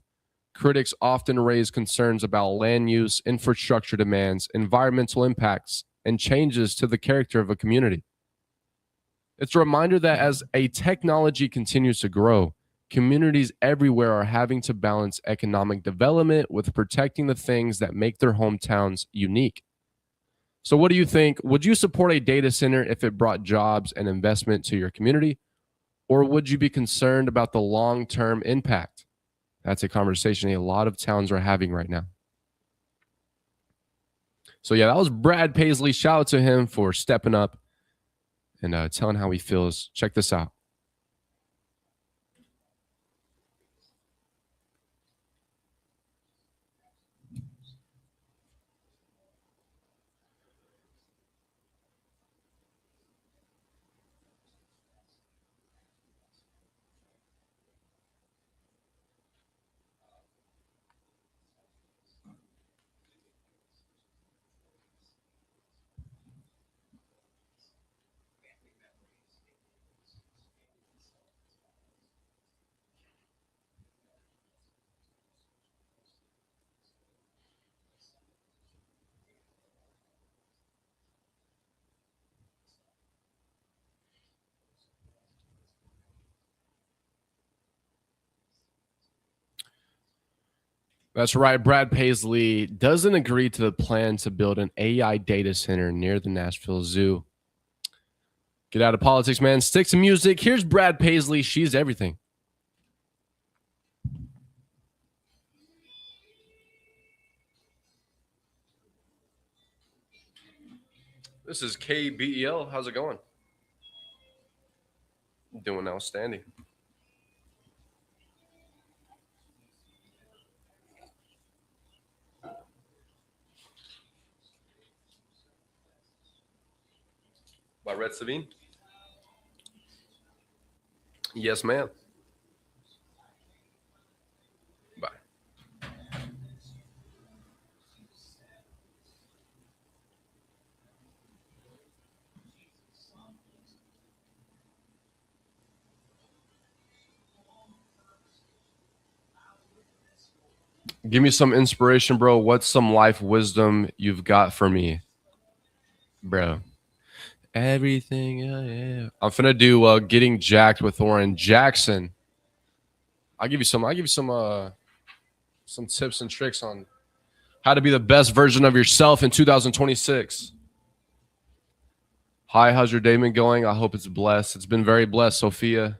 Critics often raise concerns about land use, infrastructure demands, environmental impacts, and changes to the character of a community. It's a reminder that as a technology continues to grow, communities everywhere are having to balance economic development with protecting the things that make their hometowns unique. So what do you think? Would you support a data center if it brought jobs and investment to your community? Or would you be concerned about the long-term impact? That's a conversation a lot of towns are having right now. So yeah, that was Brad Paisley. Shout out to him for stepping up and telling how he feels. Check this out. That's right. Brad Paisley doesn't agree to the plan to build an AI data center near the Nashville Zoo. Get out of politics, man. Stick to music. Here's Brad Paisley. She's everything. This is KBEL. How's it going? Doing outstanding. By Red Savine? Yes, ma'am. Bye. Give me some inspiration, bro. What's some life wisdom you've got for me, bro? Everything I am. I'm finna do getting jacked with Oran Jackson. I'll give you some tips and tricks on how to be the best version of yourself in 2026. Hi, how's your day been going? I hope it's blessed. It's been very blessed, Sophia.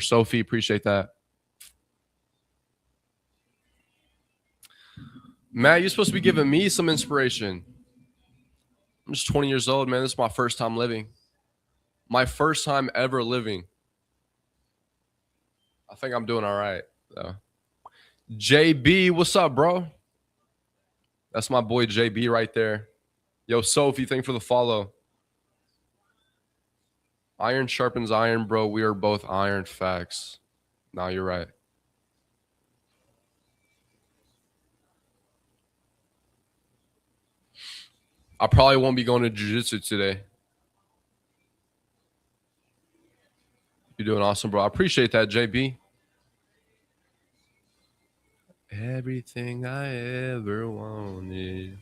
Sophie, appreciate that. Matt, you're supposed to be giving me some inspiration. I'm just 20 years old, man. This is my first time living. My first time ever living. I think I'm doing all right, though. JB, what's up, bro? That's my boy JB right there. Yo, Sophie, thank you for the follow. Iron sharpens iron, bro. We are both iron. Facts. No, you're right. I probably won't be going to jiu-jitsu today. You're doing awesome, bro. I appreciate that, JB. Everything I ever wanted.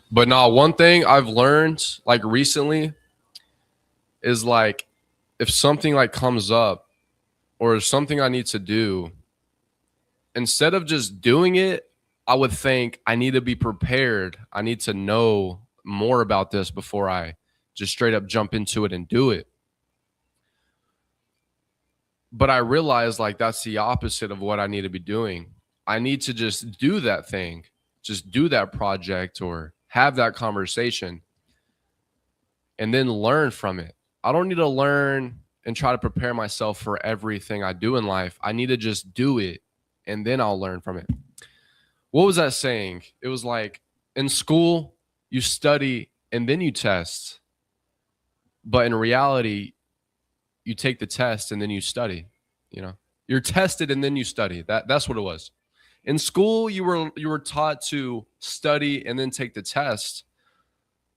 But nah, one thing I've learned like recently is like if something like comes up or something I need to do, instead of just doing it, I would think I need to be prepared. I need to know more about this before I just straight up jump into it and do it. But I realize like that's the opposite of what I need to be doing. I need to just do that thing, just do that project or have that conversation and then learn from it. I don't need to learn and try to prepare myself for everything I do in life. I need to just do it and then I'll learn from it. What was that saying? It was like in school, you study and then you test. But in reality, you take the test and then you study, you know. You're tested and then you study. That's what it was. In school, you were taught to study and then take the test.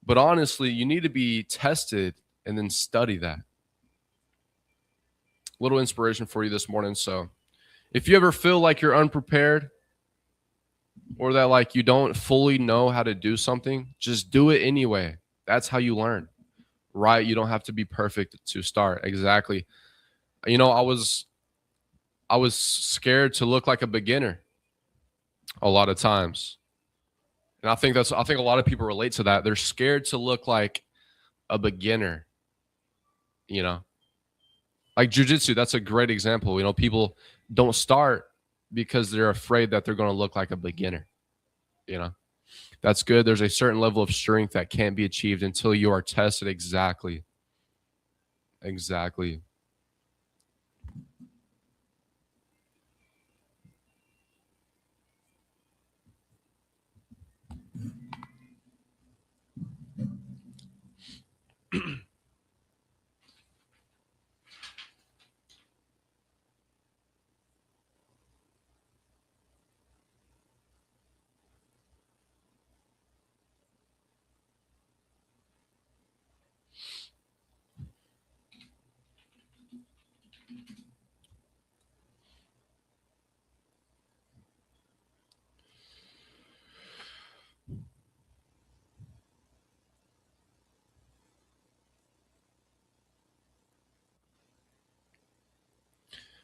But honestly, you need to be tested and then study that. Little inspiration for you this morning. So if you ever feel like you're unprepared or that like you don't fully know how to do something, just do it anyway. That's how you learn, right? You don't have to be perfect to start. Exactly. You know, I was scared to look like a beginner a lot of times. And I think a lot of people relate to that. They're scared to look like a beginner, you know. Like jiu-jitsu, that's a great example. You know, people don't start because they're afraid that they're going to look like a beginner. You know, that's good. There's a certain level of strength that can't be achieved until you are tested. Exactly.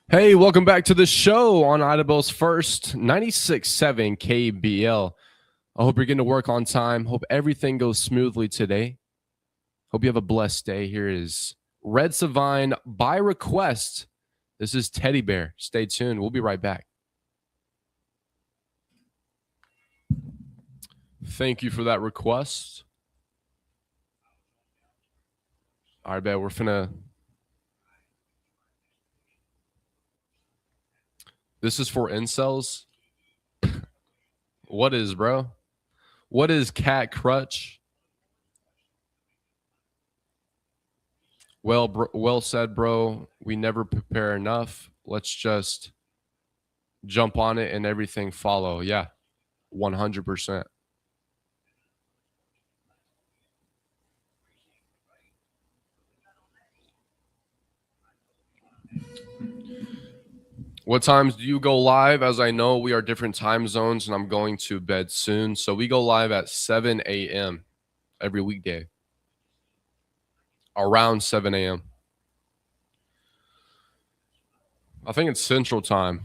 Hey, welcome back to the show on Idabel's First 96.7 KBL. I hope you're getting to work on time. Hope everything goes smoothly today. Hope you have a blessed day. Here is Red Savine by request. This is Teddy Bear. Stay tuned. We'll be right back. Thank you for that request. All right, bet we're finna. This is for incels. What is, bro? What is Cat Crutch? Well said, bro. We never prepare enough. Let's just jump on it and everything follow. Yeah, 100%. What times do you go live? As I know, we are different time zones and I'm going to bed soon. So we go live at 7 a.m. every weekday. Around 7 a.m. I think it's Central Time.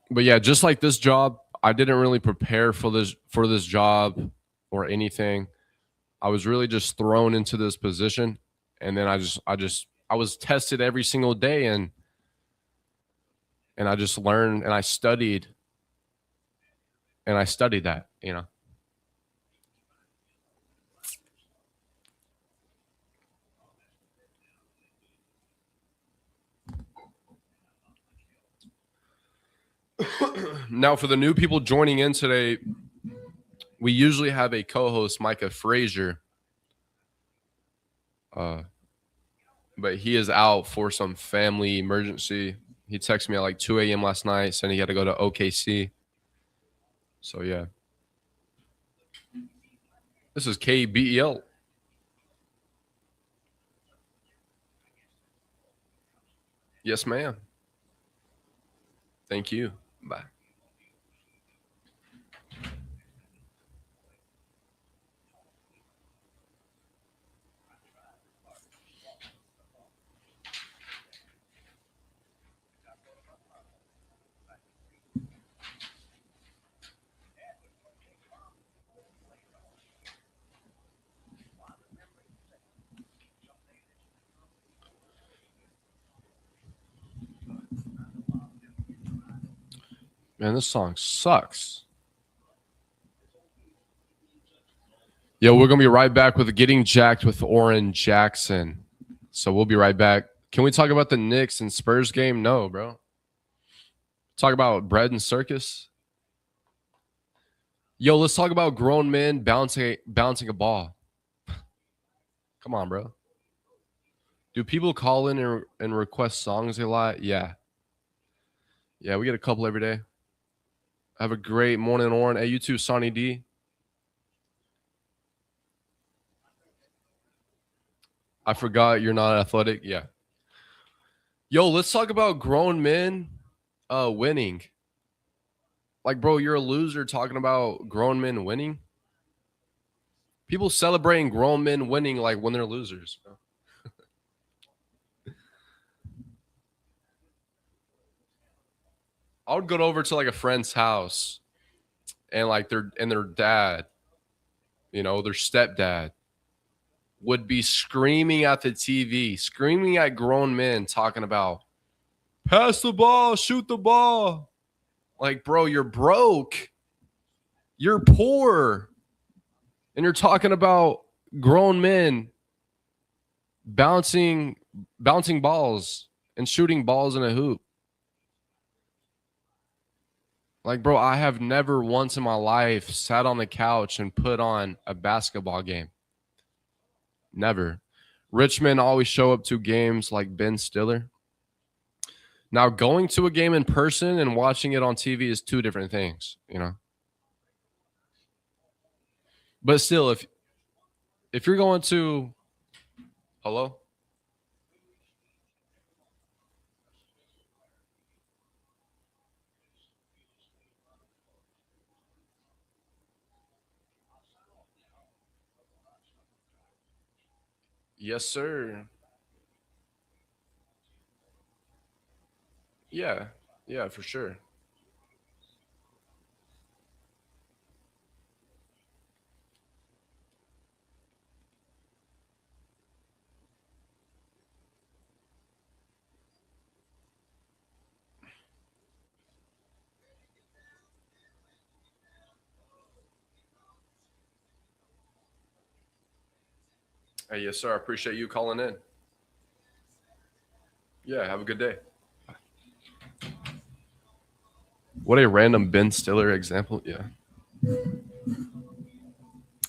But yeah, just like this job, I didn't really prepare for this job or anything. I was really just thrown into this position, and then I was tested every single day, and I just learned and I studied that, you know. Now, for the new people joining in today, we usually have a co-host, Micah Frazier, but he is out for some family emergency. He texted me at like 2 a.m. last night, saying he had to go to OKC. So yeah, this is KBEL. Yes, ma'am. Thank you. Bye. Man, this song sucks. Yo, we're going to be right back with Getting Jacked with Oran Jackson. So we'll be right back. Can we talk about the Knicks and Spurs game? No, bro. Talk about bread and circus. Yo, let's talk about grown men bouncing a ball. Come on, bro. Do people call in and request songs a lot? Yeah. Yeah, we get a couple every day. Have a great morning, Oran. Hey, you too, Sonny D. I forgot you're not athletic. Yeah. Yo, let's talk about grown men winning. Like, bro, you're a loser talking about grown men winning. People celebrating grown men winning like when they're losers. I would go over to like a friend's house and like their dad, you know, their stepdad would be screaming at the TV, screaming at grown men talking about pass the ball, shoot the ball. Like, bro, you're broke. You're poor. And you're talking about grown men bouncing balls and shooting balls in a hoop. Like, bro, I have never once in my life sat on the couch and put on a basketball game. Never. Rich men always show up to games like Ben Stiller. Now, going to a game in person and watching it on TV is two different things, you know. But still, if you're going to hello? Yes, sir. Yeah. Yeah, for sure. Hey, yes, sir. I appreciate you calling in. Yeah, have a good day. What a random Ben Stiller example. Yeah.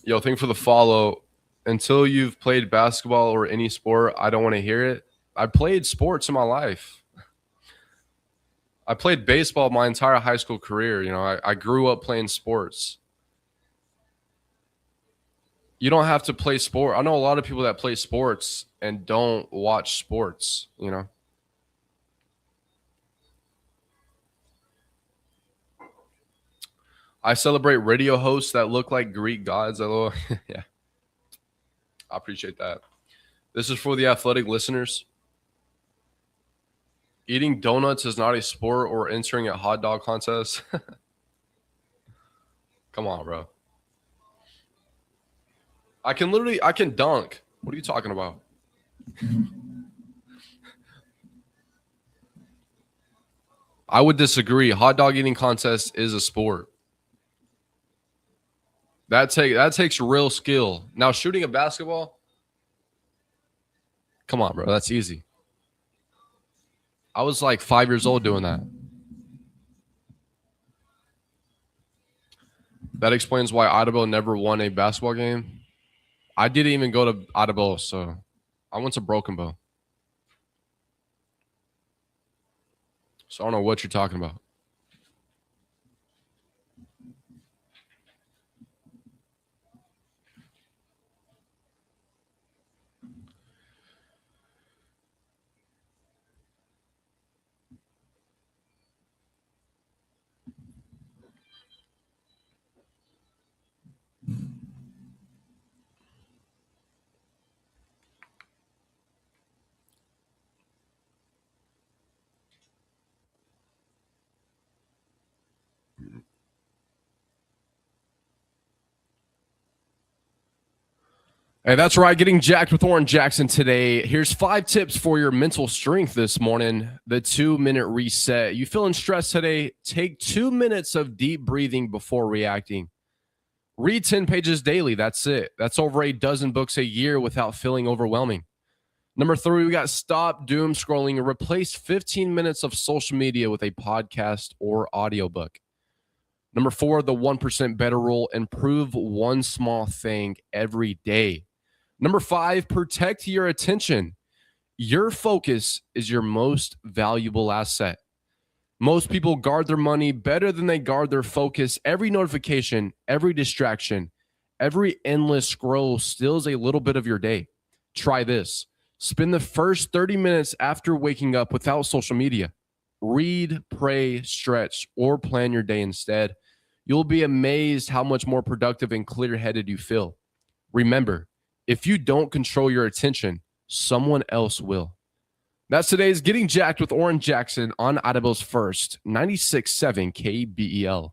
Yo, thank you for the follow. Until you've played basketball or any sport, I don't want to hear it. I played sports in my life. I played baseball my entire high school career. You know, I grew up playing sports. You don't have to play sport. I know a lot of people that play sports and don't watch sports, you know. I celebrate radio hosts that look like Greek gods. Yeah, I appreciate that. This is for the athletic listeners. Eating donuts is not a sport or entering a hot dog contest. Come on, bro. I can dunk. What are you talking about? I would disagree. Hot dog eating contest is a sport. That takes real skill. Now shooting a basketball, come on, bro. That's easy. I was like 5 years old doing that. That explains why Idabel never won a basketball game. I didn't even go to Idabel, so I went to Broken Bow. So I don't know what you're talking about. Hey, that's right. Getting jacked with Oran Jackson today. Here's 5 tips for your mental strength this morning. The 2-minute reset. You feeling stressed today? Take 2 minutes of deep breathing before reacting. Read 10 pages daily. That's it. That's over a dozen books a year without feeling overwhelming. Number 3, we got stop doom scrolling and replace 15 minutes of social media with a podcast or audiobook. Number 4, the 1% better rule. Improve one small thing every day. Number 5, protect your attention. Your focus is your most valuable asset. Most people guard their money better than they guard their focus. Every notification, every distraction, every endless scroll steals a little bit of your day. Try this. Spend the first 30 minutes after waking up without social media. Read, pray, stretch, or plan your day instead. You'll be amazed how much more productive and clear-headed you feel. Remember, if you don't control your attention, someone else will. That's today's Getting Jacked with Oran Jackson on Idabel's First, 96.7 KBEL.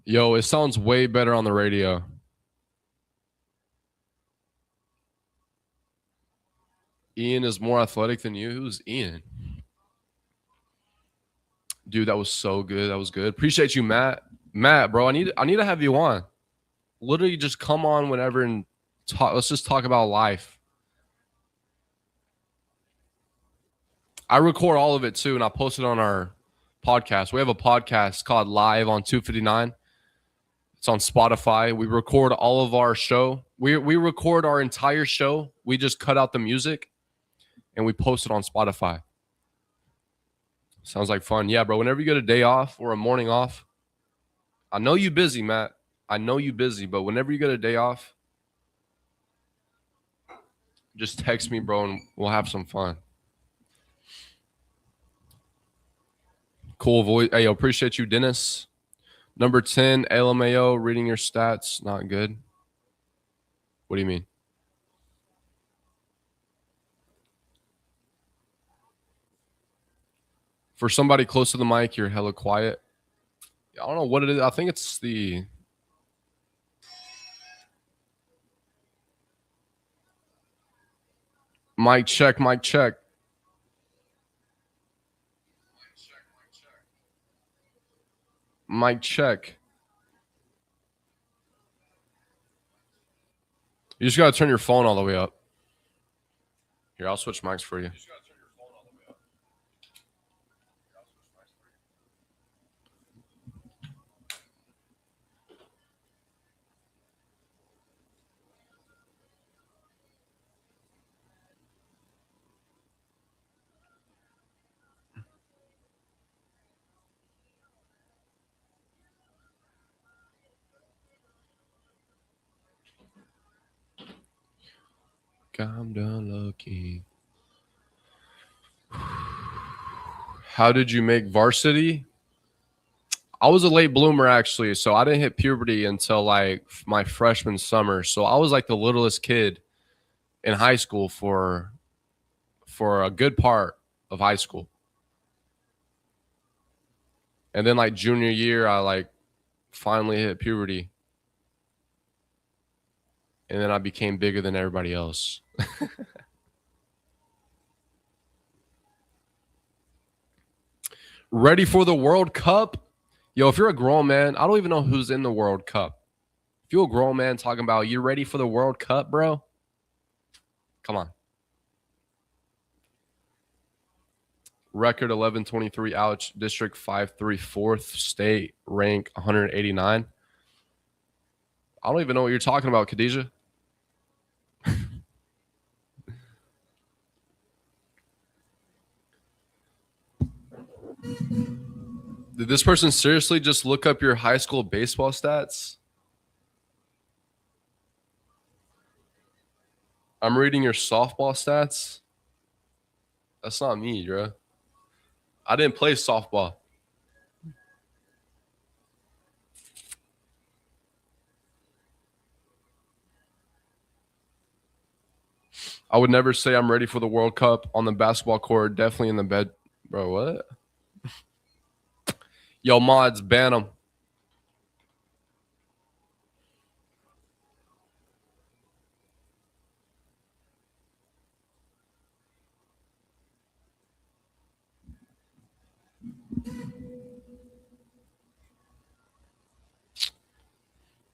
Yo, it sounds way better on the radio. Ian is more athletic than you. Who's Ian? Dude, that was so good. That was good. Appreciate you, Matt. Matt, bro, I need to have you on. Literally just come on whenever and talk. Let's just talk about life. I record all of it too, and I post it on our podcast. We have a podcast called Live on 259. It's on Spotify. We record all of our show. We record our entire show. We just cut out the music and we post it on Spotify. Sounds like fun. Yeah, bro. Whenever you get a day off or a morning off, I know you busy, Matt. I know you busy, but whenever you get a day off, Just text me, bro, and we'll have some fun. Cool voice. Hey, appreciate you, Dennis. Number 10, LMAO, reading your stats, not good. What do you mean? For somebody close to the mic, you're hella quiet. I don't know what it is. I think it's the... Mic check, mic check. Mic check. You just got to turn your phone all the way up. Here, I'll switch mics for you. I'm done looking. How did you make varsity? I was a late bloomer, actually, so I didn't hit puberty until like my freshman summer. So I was like the littlest kid in high school for a good part of high school. And then like junior year, I like finally hit puberty. And then I became bigger than everybody else. Ready for the World Cup? Yo, if you're a grown man, I don't even know who's in the World Cup. If you're a grown man talking about you ready for the World Cup, bro? Come on. Record 1123 ouch. District 5-3 fourth state rank 189. I don't even know what you're talking about, Khadijah. Did this person seriously just look up your high school baseball stats? I'm reading your softball stats. That's not me, bro. I didn't play softball. I would never say I'm ready for the World Cup on the basketball court. Definitely in the bed. Bro, what? Yo, mods, ban them.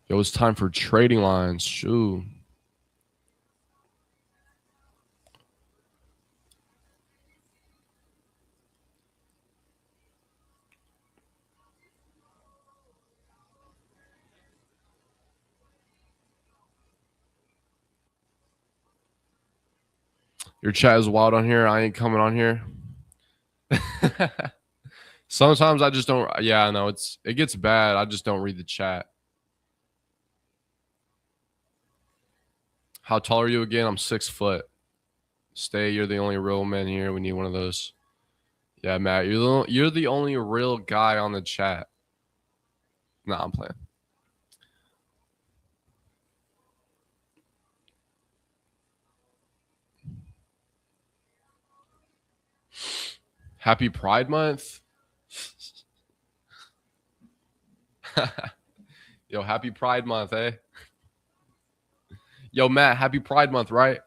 Yo, it's time for trading lines. Shoo. Your chat is wild on here. I ain't coming on here. Sometimes I just don't. Yeah, I know it gets bad. I just don't read the chat. How tall are you again? I'm 6 foot. Stay. You're the only real man here. We need one of those. Yeah, Matt. You're the only real guy on the chat. Nah, I'm playing. Happy Pride Month. Yo, happy Pride Month, eh? Yo, Matt, happy Pride Month, right?